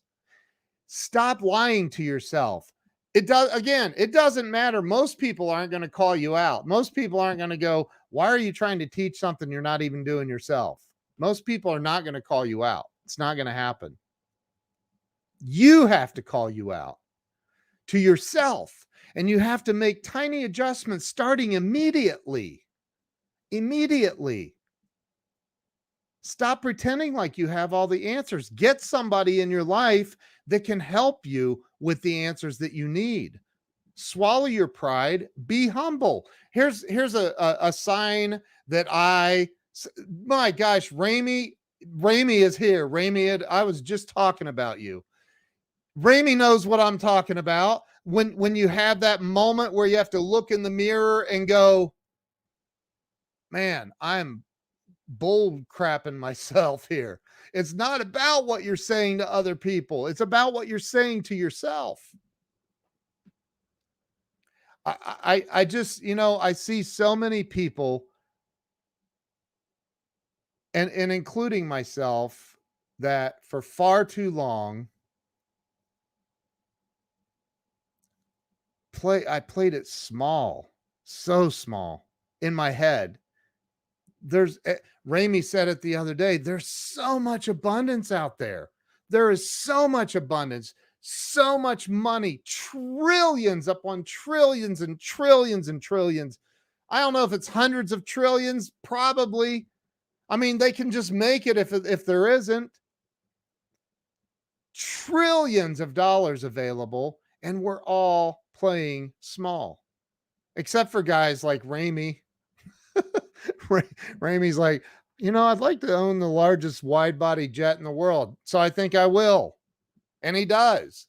Stop lying to yourself. It doesn't matter. Most people aren't going to call you out. Most people aren't going to go, why are you trying to teach something you're not even doing yourself? Most people are not going to call you out. It's not going to happen. You have to call you out to yourself, and you have to make tiny adjustments starting immediately. Immediately. Stop pretending like you have all the answers. Get somebody in your life that can help you with the answers that you need. Swallow your pride. Be humble. Here's a sign that my gosh, Ramey is here. Ramey, I was just talking about you. Ramey knows what I'm talking about. When you have that moment where you have to look in the mirror and go, man, I'm bull crapping myself here. It's not about what you're saying to other people. It's about what you're saying to yourself. I just, I see so many people and including myself that for far too long I played it small, so small in my head. Ramey said it the other day, there's so much abundance out there. There is so much abundance, so much money, trillions upon trillions and trillions and trillions. I don't know if it's hundreds of trillions, probably. I mean, they can just make it if there isn't. Trillions of dollars available, and we're all playing small, except for guys like Ramey. Ramey's like, I'd like to own the largest wide body jet in the world. So I think I will. And he does.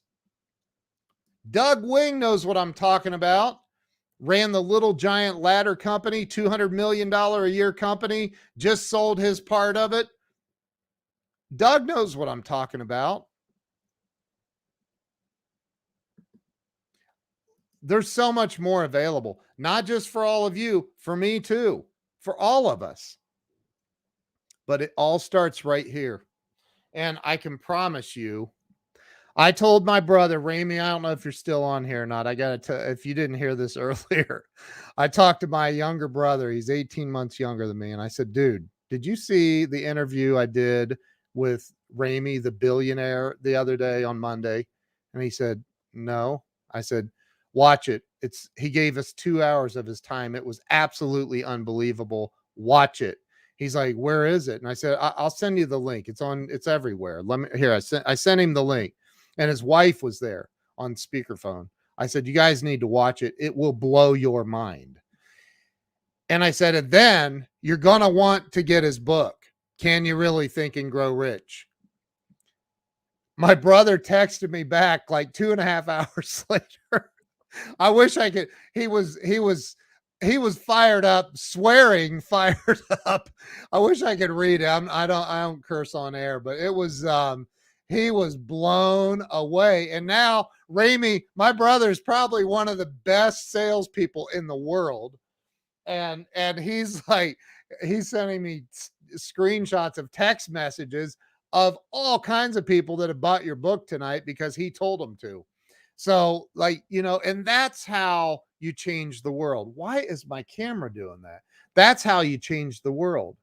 Doug Wing knows what I'm talking about. Ran the Little Giant Ladder Company, $200 million a year company, just sold his part of it. Doug knows what I'm talking about. There's so much more available, not just for all of you, for me too, for all of us. But it all starts right here. And I can promise you, I told my brother, Ramey, I don't know if you're still on here or not. I got to if you didn't hear this earlier, I talked to my younger brother. He's 18 months younger than me. And I said, dude, did you see the interview I did with Ramey, the billionaire, the other day on Monday? And he said, no. I said, watch it. He gave us 2 hours of his time. It was absolutely unbelievable. Watch it. He's like, where is it? And I said, I'll send you the link. It's everywhere. I sent him the link, and his wife was there on speakerphone. I said, you guys need to watch it. It will blow your mind. And I said, and then you're going to want to get his book. Can You Really Think and Grow Rich? My brother texted me back like 2.5 hours later. I wish I could. He was fired up, swearing, fired up. I wish I could read it. I don't curse on air, but it was, he was blown away. And now Ramey, my brother, is probably one of the best salespeople in the world. And he's sending me screenshots of text messages of all kinds of people that have bought your book tonight because he told them to. So and that's how you change the world. Why is my camera doing that? That's how you change the world.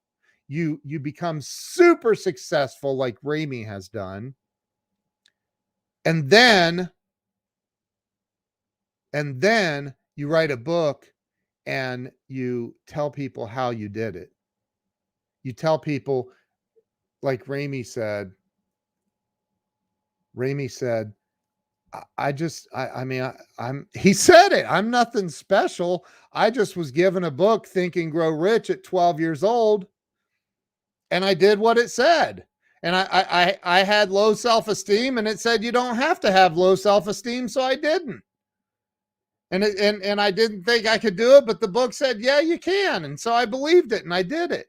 You become super successful like Ramey has done. And then you write a book and you tell people how you did it. You tell people, like Ramey said, he said it. I'm nothing special. I just was given a book, Think and Grow Rich, at 12 years old. And I did what it said. And I had low self-esteem, and it said, you don't have to have low self-esteem. So I didn't. And I didn't think I could do it, but the book said, yeah, you can. And so I believed it and I did it.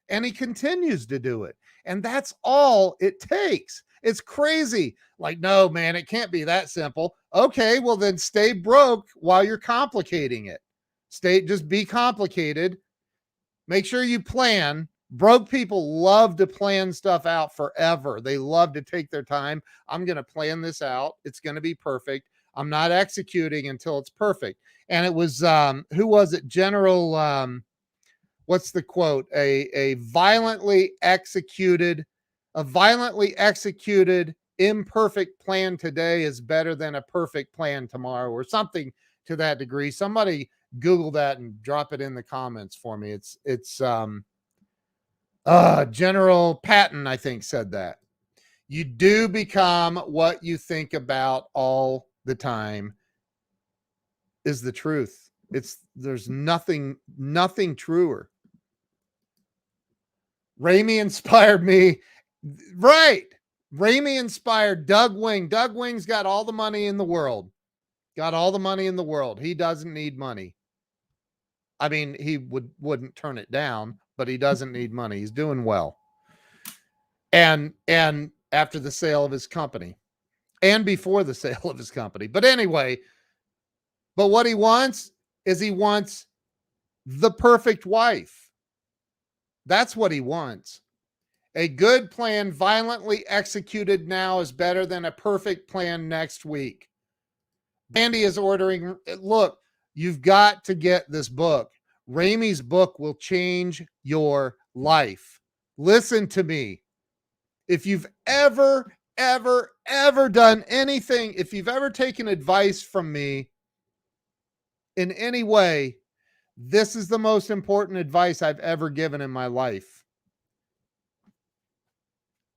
And he continues to do it. And that's all it takes. It's crazy. Like, no, man, it can't be that simple. Okay, well then stay broke while you're complicating it. Just be complicated. Make sure you plan, Broke people love to plan stuff out forever. They love to take their time. I'm going to plan this out. It's going to be perfect. I'm not executing until it's perfect. And it was, who was it? General, what's the quote? A violently executed imperfect plan today is better than a perfect plan tomorrow, or something to that degree. Somebody Google that and drop it in the comments for me. It's General Patton, I think, said that. You do become what you think about all the time is the truth. There's nothing truer. Ramey inspired me. Right. Ramey inspired Doug Wing. Doug Wing's got all the money in the world. He doesn't need money. I mean, he wouldn't turn it down, but he doesn't need money. He's doing well. And after the sale of his company and before the sale of his company. But anyway, but what he wants is the perfect wife. That's what he wants. A good plan violently executed now is better than a perfect plan next week. Andy is ordering. Look, you've got to get this book. Ramey's book will change your life. Listen to me. If you've ever done anything, if you've ever taken advice from me in any way, this is the most important advice I've ever given in my life.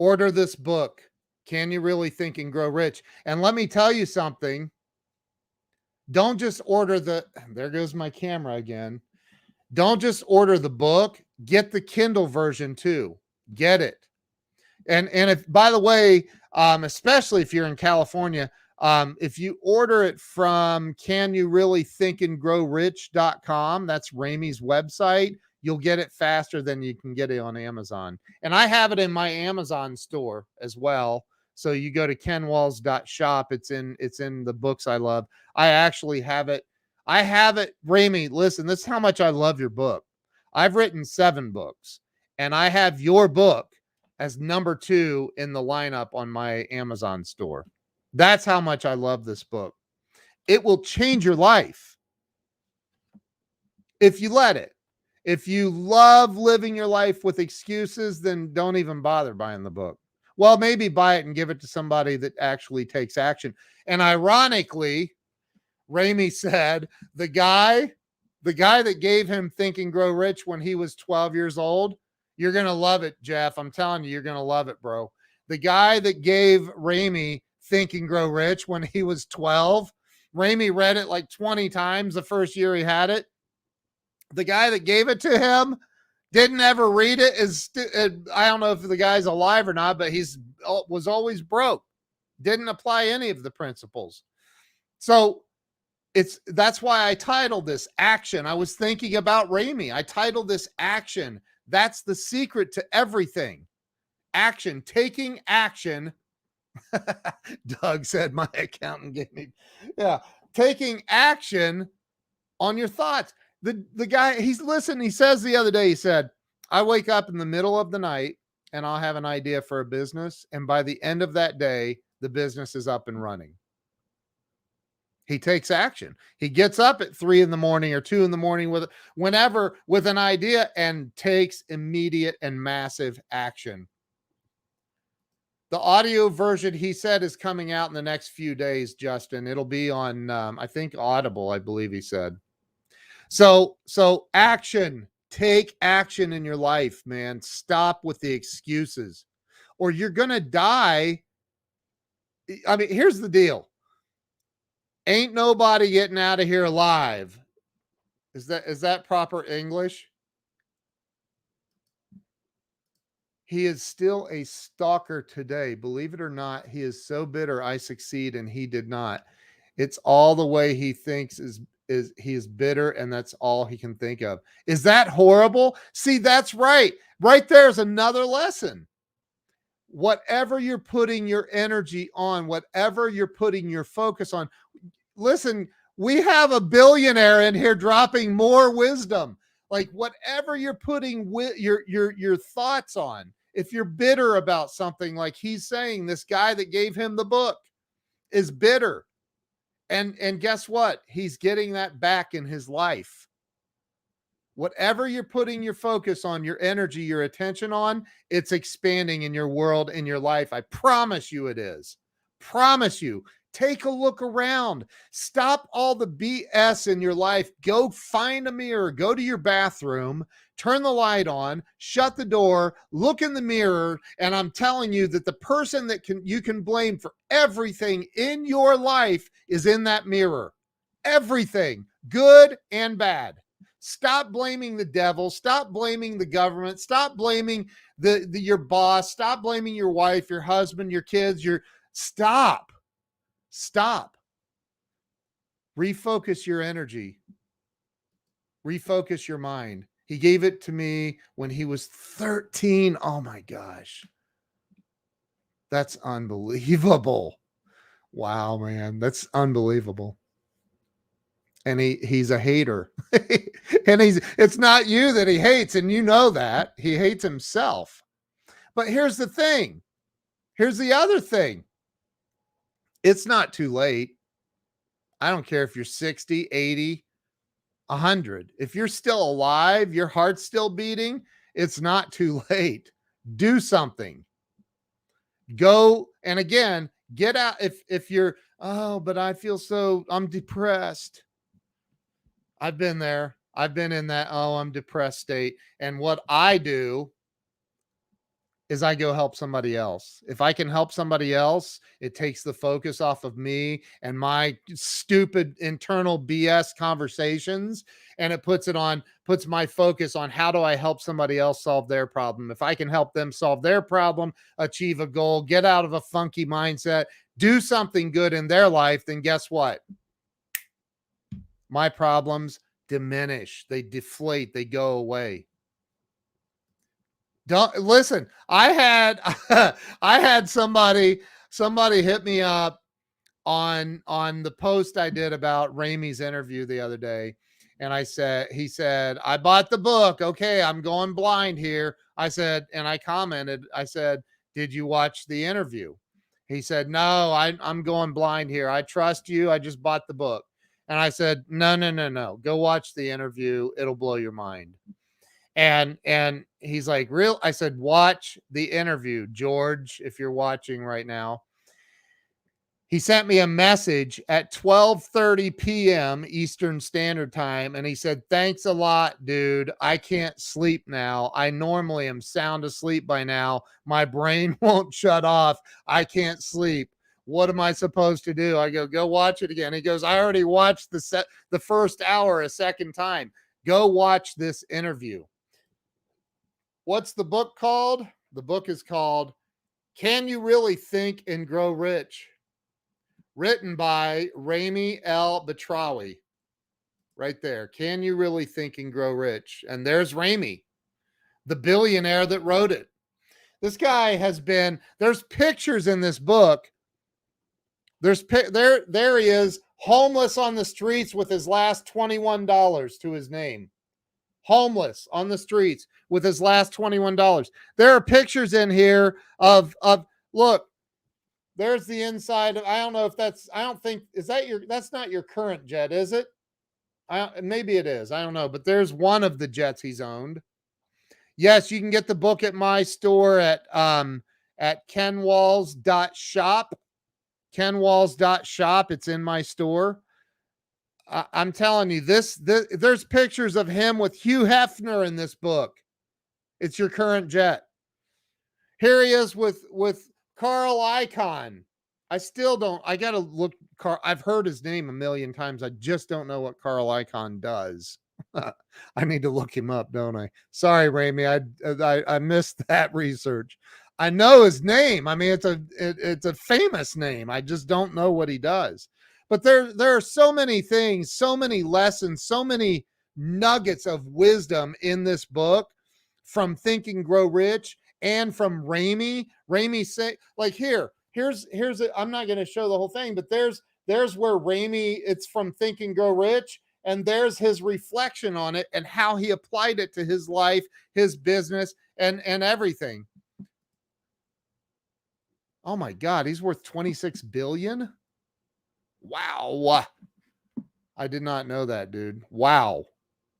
Order this book. Can You Really Think and Grow Rich? And let me tell you something. Don't just order there goes my camera again. Don't just order the book. Get the Kindle version too. Get it. And if, by the way, especially if you're in California, if you order it from canyoureallythinkandgrowrich.com, that's Ramey's website, you'll get it faster than you can get it on Amazon. And I have it in my Amazon store as well. So you go to kenwalls.shop. It's in the books I love. I actually have it. Ramey, listen, this is how much I love your book. I've written 7 books, and I have your book as number 2 in the lineup on my Amazon store. That's how much I love this book. It will change your life if you let it. If you love living your life with excuses, then don't even bother buying the book. Well, maybe buy it and give it to somebody that actually takes action. And ironically, Ramey said the guy that gave him Think and Grow Rich when he was 12 years old, you're going to love it, Jeff. I'm telling you, you're going to love it, bro. The guy that gave Ramey Think and Grow Rich when he was 12, Ramey read it like 20 times the first year he had it. The guy that gave it to him didn't ever read it. I don't know if the guy's alive or not, but was always broke. Didn't apply any of the principles. So that's why I titled this Action. I was thinking about Ramey. I titled this Action. That's the secret to everything. Action, taking action. Doug said my accountant gave me. Yeah. Taking action on your thoughts. The guy, he says the other day, he said, I wake up in the middle of the night and I'll have an idea for a business. And by the end of that day, the business is up and running. He takes action. He gets up at 3 a.m. or 2 a.m. with an idea and takes immediate and massive action. The audio version, he said, is coming out in the next few days, Justin. It'll be on, I think, Audible, I believe he said. So action. Take action in your life, man. Stop with the excuses or you're going to die. I mean, here's the deal. Ain't nobody getting out of here alive. Is that proper English? He is still a stalker today. Believe it or not, he is so bitter I succeed and he did not. It's all the way he thinks is he is bitter and that's all he can think of. Is that horrible? See, that's right. Right there's another lesson. Whatever you're putting your energy on, whatever you're putting your focus on. Listen, we have a billionaire in here dropping more wisdom. Like whatever you're putting with your thoughts on, if you're bitter about something, like he's saying, this guy that gave him the book is bitter. And guess what? He's getting that back in his life. Whatever you're putting your focus on, your energy, your attention on, it's expanding in your world, in your life. I promise you it is. Promise you. Take a look around. Stop all the BS in your life. Go find a mirror. Go to your bathroom. Turn the light on. Shut the door. Look in the mirror. And I'm telling you that the person that you can blame for everything in your life is in that mirror. Everything, good and bad. Stop blaming the devil. Stop blaming the government. Stop blaming your boss. Stop blaming your wife, your husband, your kids. Stop. Refocus your energy. Refocus your mind. He gave it to me when he was 13. Oh my gosh. That's unbelievable. Wow, man. That's unbelievable. And he's a hater. And it's not you that he hates, and you know that. He hates himself. But here's the thing. Here's the other thing. It's not too late. I don't care if you're 60, 80, 100. If you're still alive, your heart's still beating, it's not too late. Do something. Go, and again, get out. If you're, oh, but I'm depressed. I've been there. I've been in that, oh, I'm depressed state. And what I do is I go help somebody else. If I can help somebody else, it takes the focus off of me and my stupid internal BS conversations, and it puts my focus on how do I help somebody else solve their problem. If I can help them solve their problem, achieve a goal, get out of a funky mindset, do something good in their life, then guess what? My problems diminish, they deflate, they go away. Don't listen. I had somebody hit me up on the post I did about Ramey's interview the other day. And he said, I bought the book. Okay, I'm going blind here. I said, and I commented, I said, did you watch the interview? He said, no, I'm going blind here. I trust you. I just bought the book. And I said, no. Go watch the interview. It'll blow your mind. And he's like, real? I said, watch the interview, George, if you're watching right now. He sent me a message at 12:30 p.m. Eastern Standard Time, and he said, thanks a lot, dude. I can't sleep now. I normally am sound asleep by now. My brain won't shut off. I can't sleep. What am I supposed to do? I go watch it again. He goes, I already watched the first hour a second time. Go watch this interview. What's the book called? The book is called Can You Really Think and Grow Rich? Written by Ramey L. Betrawi. Right there. Can You Really Think and Grow Rich? And there's Ramey, the billionaire that wrote it. This guy there's pictures in this book. There he is, homeless on the streets with his last $21 to his name. Homeless on the streets with his last $21. There are pictures in here of look, there's the inside. I don't know if that's not your current jet, is it? Maybe it is. I don't know, but there's one of the jets he's owned. Yes, you can get the book at my store at kenwalls.shop. Kenwalls.shop. It's in my store. I'm telling you, there's pictures of him with Hugh Hefner in this book. It's your current jet. Here he is with Carl Icahn. I got to look. I've heard his name a million times. I just don't know what Carl Icahn does. I need to look him up, don't I? Sorry, Ramey. I missed that research. I know his name. I mean, it's a famous name. I just don't know what he does. But there are so many things, so many lessons, so many nuggets of wisdom in this book from Think and Grow Rich and from Ramey. Ramey say, like, here's I'm not going to show the whole thing, but there's where Ramey, it's from Think and Grow Rich, and there's his reflection on it and how he applied it to his life, his business, and everything. Oh my God, he's worth 26 billion. Wow. I did not know that, dude. Wow.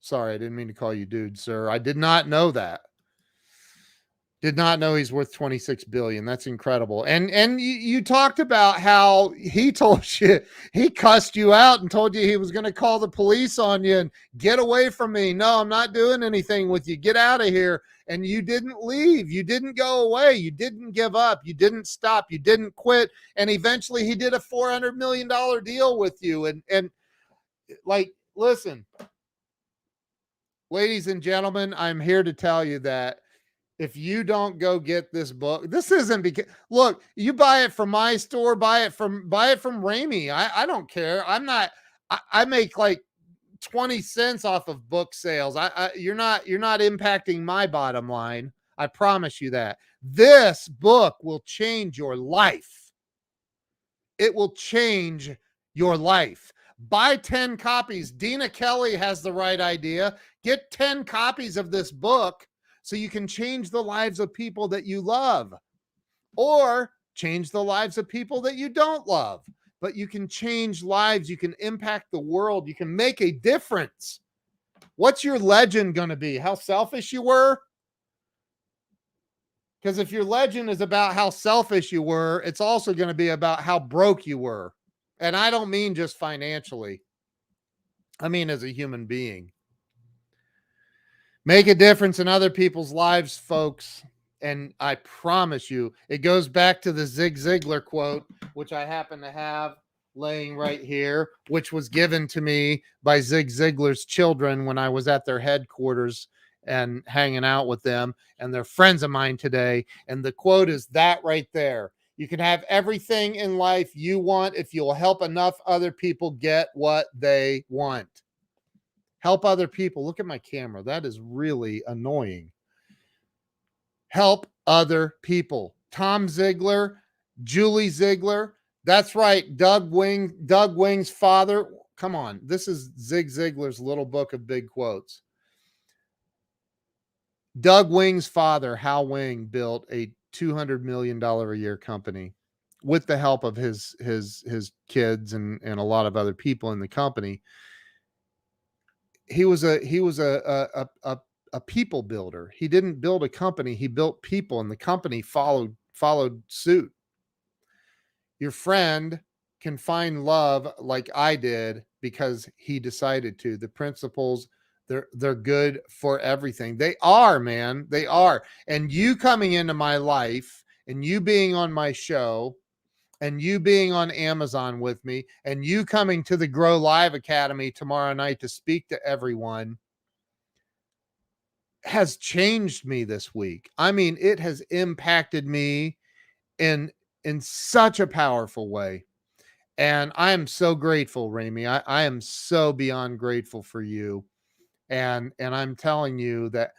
Sorry, I didn't mean to call you dude, sir. I did not know that. Did not know he's worth 26 billion. That's incredible. And you talked about how he told you, he cussed you out and told you he was going to call the police on you and get away from me. No, I'm not doing anything with you. Get out of here. And you didn't leave. You didn't go away. You didn't give up. You didn't stop. You didn't quit. And eventually he did a $400 million deal with you. And like, listen, ladies and gentlemen, I'm here to tell you that if you don't go get this book, this isn't because, look, you buy it from my store, buy it from Ramey. I don't care. I make like 20 cents off of book sales. You're not impacting my bottom line. I promise you that. This book will change your life. It will change your life. Buy 10 copies. Dina Kelly has the right idea. Get 10 copies of this book so you can change the lives of people that you love, or change the lives of people that you don't love. But you can change lives. You can impact the world. You can make a difference. What's your legend going to be? How selfish you were? Because if your legend is about how selfish you were, it's also going to be about how broke you were. And I don't mean just financially. I mean as a human being. Make a difference in other people's lives, folks. And I promise you, it goes back to the Zig Ziglar quote, which I happen to have laying right here, which was given to me by Zig Ziglar's children when I was at their headquarters and hanging out with them. And they're friends of mine today. And the quote is that right there. You can have everything in life you want if you'll help enough other people get what they want. Help other people. Look at my camera. That is really annoying. Help other people. Tom Ziglar, Julie Ziglar. That's right. Doug Wing's father. Come on. This is Zig Ziglar's little book of big quotes. Doug Wing's father, Hal Wing, built a $200 million a year company with the help of his kids and a lot of other people in the company. He was a people builder. He didn't build a company. He built people, and the company followed suit. Your friend can find love like I did because he decided to. The principles, they're good for everything. They are, man. They are. And you coming into my life and you being on my show and you being on Amazon with me and you coming to the Grow Live Academy tomorrow night to speak to everyone has changed me this week. I mean, it has impacted me in such a powerful way. And I am so grateful, Ramey. I am so beyond grateful for you. And I'm telling you that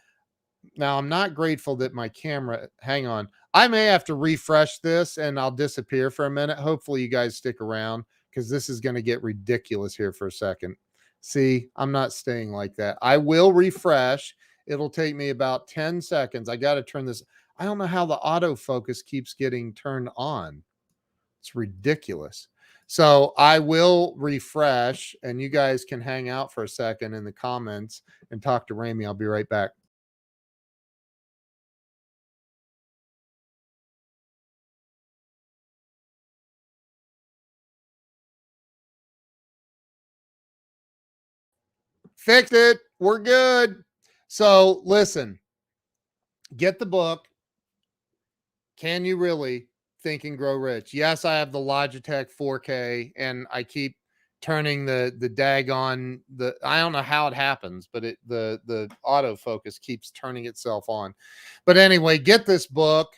now I'm not grateful that my camera, hang on. I may have to refresh this and I'll disappear for a minute. Hopefully you guys stick around because this is going to get ridiculous here for a second. See, I'm not staying like that. I will refresh. It'll take me about 10 seconds. I got to turn this. I don't know how the autofocus keeps getting turned on. It's ridiculous. So I will refresh and you guys can hang out for a second in the comments and talk to Ramey. I'll be right back. Fixed it. We're good. So listen, get the book. Can you really think and grow rich? Yes, I have the Logitech 4K and I keep turning the daggone I don't know how it happens, but the autofocus keeps turning itself on. But anyway, get this book.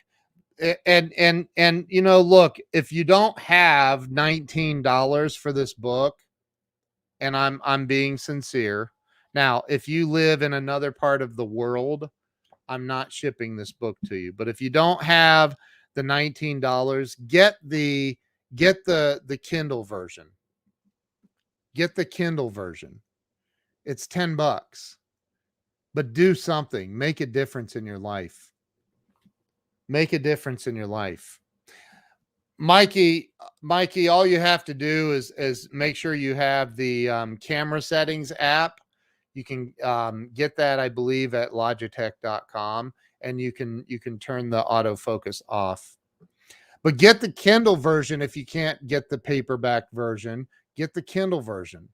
And you know, look, if you don't have $19 for this book, and I'm being sincere. Now, if you live in another part of the world, I'm not shipping this book to you. But if you don't have the $19, get the Kindle version. Get the Kindle version. It's $10, but do something. Make a difference in your life. Make a difference in your life. Mikey, all you have to do is make sure you have the camera settings app. You can get that, I believe, at Logitech.com, and you can turn the autofocus off. But get the Kindle version if you can't get the paperback version. Get the Kindle version.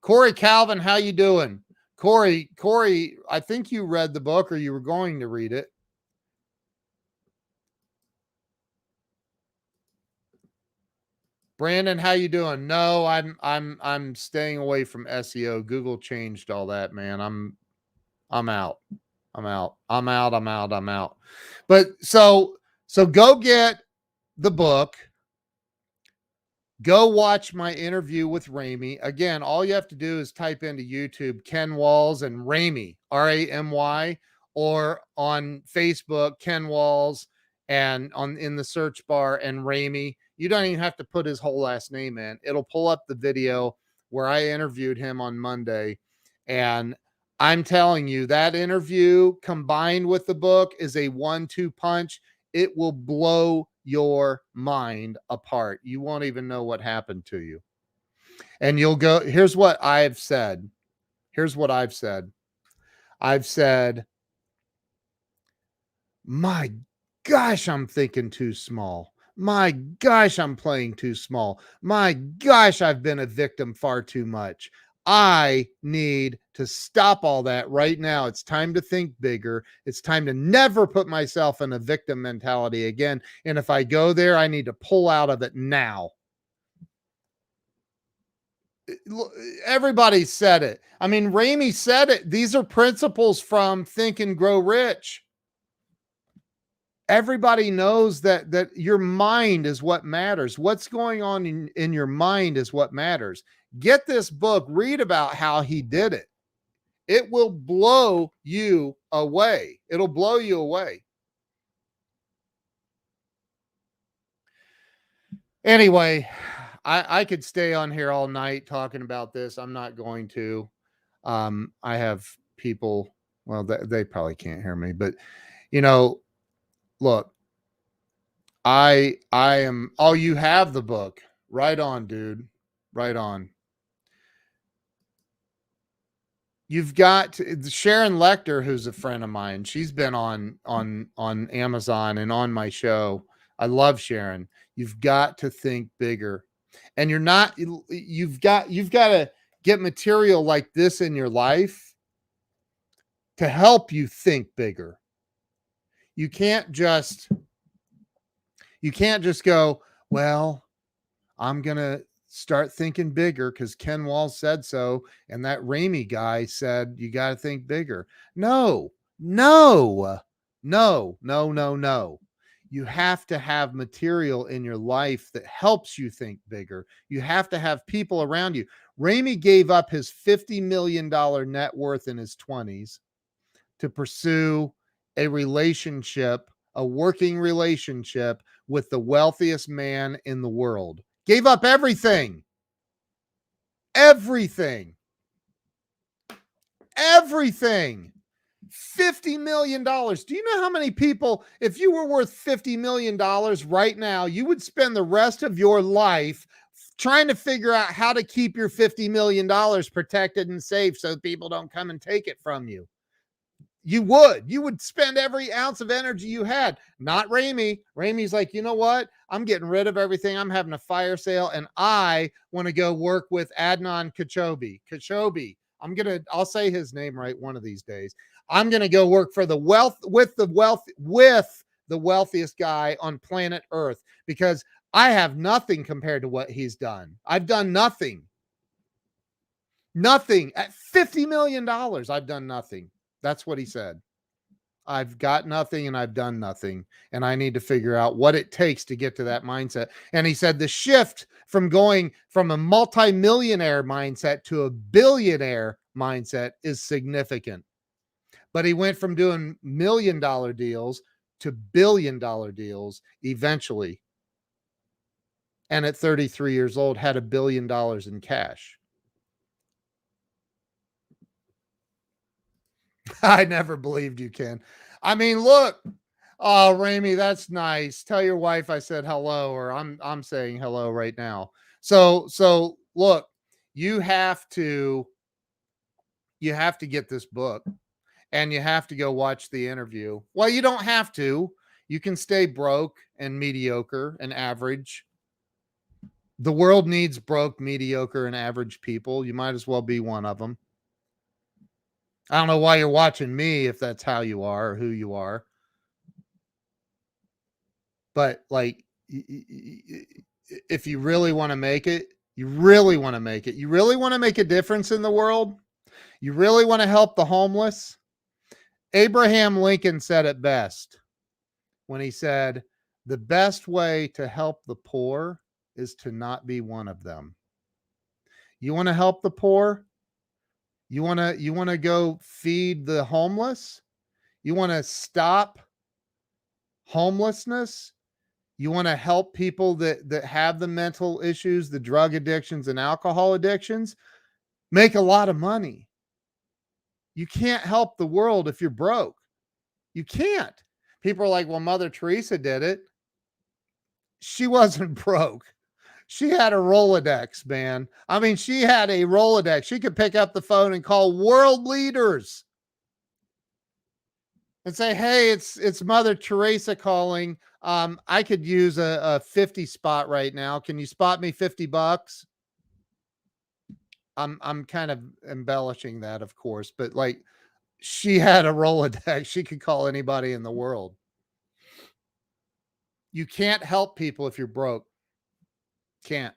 Corey Calvin, how you doing? Corey, I think you read the book, or you were going to read it. Brandon, how you doing? No, I'm staying away from SEO. Google changed all that, man. I'm out. I'm out. But so go get the book. Go watch my interview with Ramy. Again, all you have to do is type into YouTube Ken Walls and Ramy, Ramy, or on Facebook Ken Walls, and in the search bar and Ramy. You don't even have to put his whole last name in. It'll pull up the video where I interviewed him on Monday. And I'm telling you, that interview combined with the book is a 1-2 punch. It will blow your mind apart. You won't even know what happened to you. And you'll go, here's what I've said. I've said, my gosh, I'm thinking too small. My gosh, I'm playing too small. My gosh, I've been a victim far too much. I need to stop all that right now. It's time to think bigger. It's time to never put myself in a victim mentality again. And if I go there, I need to pull out of it now. Everybody said it. I mean, Ramy said it. These are principles from Think and Grow Rich. Everybody knows that your mind is what matters. What's going on in your mind is what matters. Get this book, read about how he did it. It will blow you away. It'll blow you away. Anyway, I could stay on here all night talking about this. I'm not going to. I have people, well, they probably can't hear me, but look, I am, oh, you have the book. Right on, dude. Right on. You've got Sharon Lecter, who's a friend of mine. She's been on Amazon and on my show. I love Sharon. You've got to think bigger. And you've got to get material like this in your life to help you think bigger. You can't just go, well, I'm going to start thinking bigger because Ken Walls said so. And that Ramy guy said, you got to think bigger. No. You have to have material in your life that helps you think bigger. You have to have people around you. Ramy gave up his $50 million net worth in his 20s to pursue a relationship, a working relationship with the wealthiest man in the world. Gave up everything. $50 million. Do you know how many people, if you were worth $50 million right now, you would spend the rest of your life trying to figure out how to keep your $50 million protected and safe so people don't come and take it from you. You would spend every ounce of energy you had. Not Ramy. Ramy's like, you know what? I'm getting rid of everything. I'm having a fire sale, and I want to go work with Adnan Khashoggi. I'll say his name right one of these days. I'm going to go work for the wealthiest guy on planet Earth, because I have nothing compared to what he's done. I've done nothing. Nothing. At $50 million, I've done nothing. That's what he said. I've got nothing and I've done nothing. And I need to figure out what it takes to get to that mindset. And he said the shift from going from a multimillionaire mindset to a billionaire mindset is significant. But he went from doing $1 million deals to $1 billion deals eventually. And at 33 years old, had $1 billion in cash. I never believed you, Ken. I mean, look. Oh, Ramy, that's nice. Tell your wife I said hello, or I'm saying hello right now. So look, you have to get this book, and you have to go watch the interview. Well, you don't have to. You can stay broke and mediocre and average. The world needs broke, mediocre, and average people. You might as well be one of them. I don't know why you're watching me if that's how you are or who you are. But like, if you really want to make it, you really want to make it, you really want to make a difference in the world, you really want to help the homeless. Abraham Lincoln said it best when he said, the best way to help the poor is to not be one of them. You want to help the poor? You want to go feed the homeless? You want to stop homelessness? You want to help people that have the mental issues, the drug addictions and alcohol addictions? Make a lot of money. You can't help the world if you're broke. You can't. People are like, well, Mother Teresa did it. She wasn't broke. She had a Rolodex, man. I mean, she had a Rolodex. She could pick up the phone and call world leaders and say, hey, it's Mother Teresa calling. I could use a 50 spot right now. Can you spot me $50? I'm kind of embellishing that, of course, but like, she had a Rolodex. She could call anybody in the world. You can't help people if you're broke. Can't.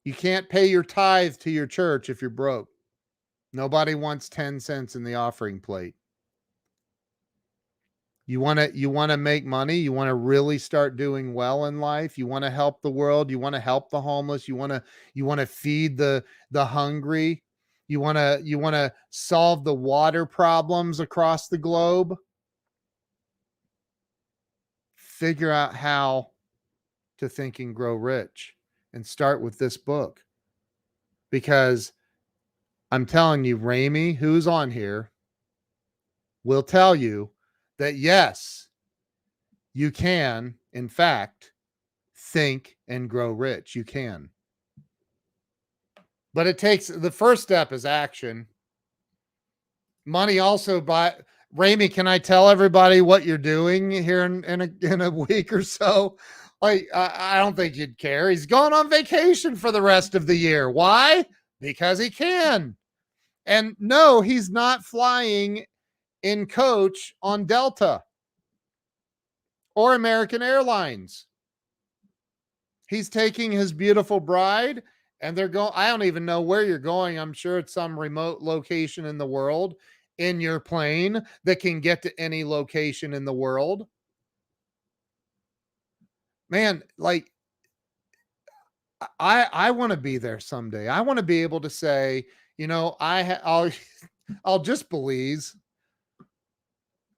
You can't pay your tithe to your church if you're broke. Nobody wants 10 cents in the offering plate. You want to make money, you want to really start doing well in life, you want to help the world, you want to help the homeless, you want to feed the hungry, you want to solve the water problems across the globe. Figure out how to Think and Grow Rich and start with this book. Because I'm telling you, Ramy, who's on here, will tell you that yes, you can, in fact, think and grow rich. You can. But it takes, the first step is action. Money also Ramy, can I tell everybody what you're doing here in a week or so? Like, I don't think you'd care. He's going on vacation for the rest of the year. Why? Because he can. And no, he's not flying in coach on Delta or American Airlines. He's taking his beautiful bride, and they're going, I don't even know where you're going. I'm sure it's some remote location in the world, in your plane that can get to any location in the world. Man, like, I want to be there someday. I want to be able to say, I'll just Belize.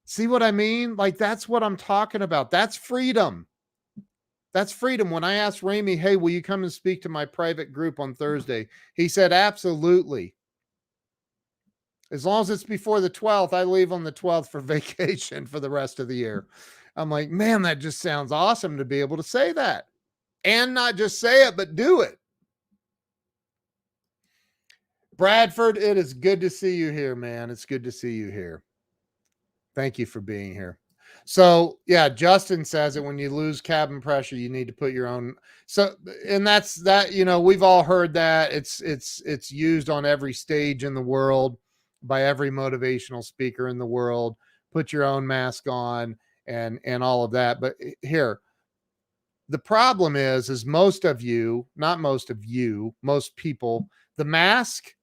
See what I mean? Like, that's what I'm talking about. That's freedom. That's freedom. When I asked Ramy, hey, will you come and speak to my private group on Thursday? He said, absolutely. As long as it's before the 12th, I leave on the 12th for vacation for the rest of the year. I'm like, man, that just sounds awesome to be able to say that. And not just say it, but do it. Bradford, it is good to see you here, man. It's good to see you here. Thank you for being here. So yeah, Justin says that when you lose cabin pressure, you need to put your own. So, and that's that, we've all heard that. It's used on every stage in the world by every motivational speaker in the world. Put your own mask on and all of that. But here, the problem is most people, the mask,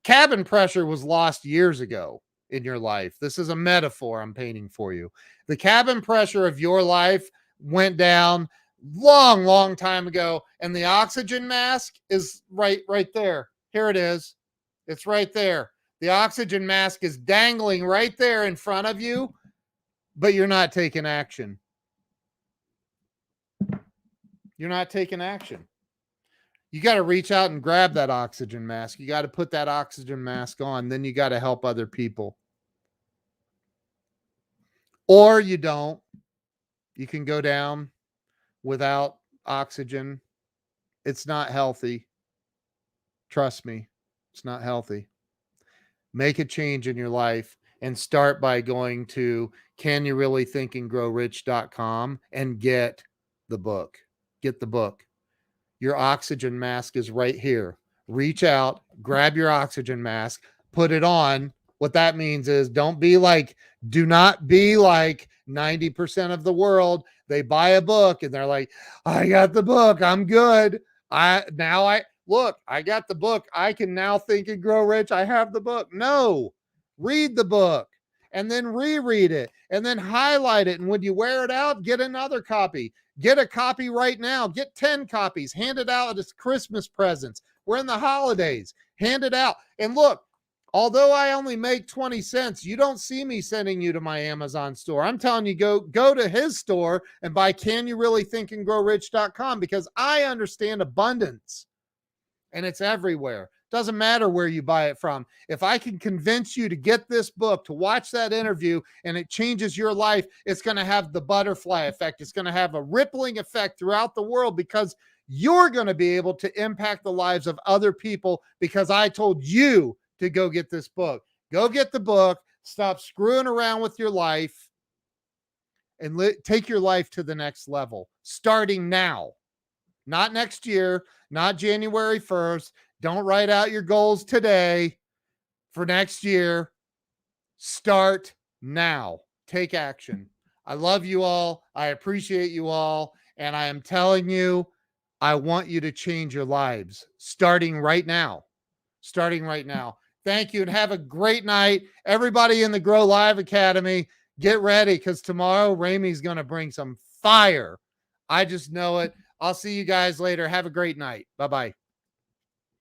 cabin pressure was lost years ago in your life. This is a metaphor I'm painting for you. The cabin pressure of your life went down long time ago, and the oxygen mask is right there. Here it is. It's right there. The oxygen mask is dangling right there in front of you, but you're not taking action. You're not taking action. You got to reach out and grab that oxygen mask. You got to put that oxygen mask on. Then you got to help other people. Or you don't. You can go down without oxygen. It's not healthy. Trust me, it's not healthy. Make a change in your life and start by going to canyoureallythinkandgrowrich.com and get the book. Get the book. Your oxygen mask is right here. Reach out, grab your oxygen mask, put it on. What that means is do not be like 90% of the world. They buy a book and they're like, I got the book. I'm good. I got the book. I can now think and grow rich. I have the book. No, read the book and then reread it and then highlight it. And when you wear it out, get another copy. Get a copy right now. Get 10 copies. Hand it out as Christmas presents. We're in the holidays. Hand it out. And look, although I only make 20 cents, you don't see me sending you to my Amazon store. I'm telling you, go to his store and buy canyoureallythinkandgrowrich.com because I understand abundance and it's everywhere. Doesn't matter where you buy it from. If I can convince you to get this book, to watch that interview, and it changes your life, it's going to have the butterfly effect. It's going to have a rippling effect throughout the world because you're going to be able to impact the lives of other people because I told you to go get this book. Go get the book. Stop screwing around with your life and take your life to the next level, starting now. Not next year, not January 1st. Don't write out your goals today for next year. Start now. Take action. I love you all. I appreciate you all. And I am telling you, I want you to change your lives starting right now. Starting right now. Thank you and have a great night. Everybody in the Grow Live Academy, get ready because tomorrow Ramey's going to bring some fire. I just know it. I'll see you guys later. Have a great night. Bye-bye.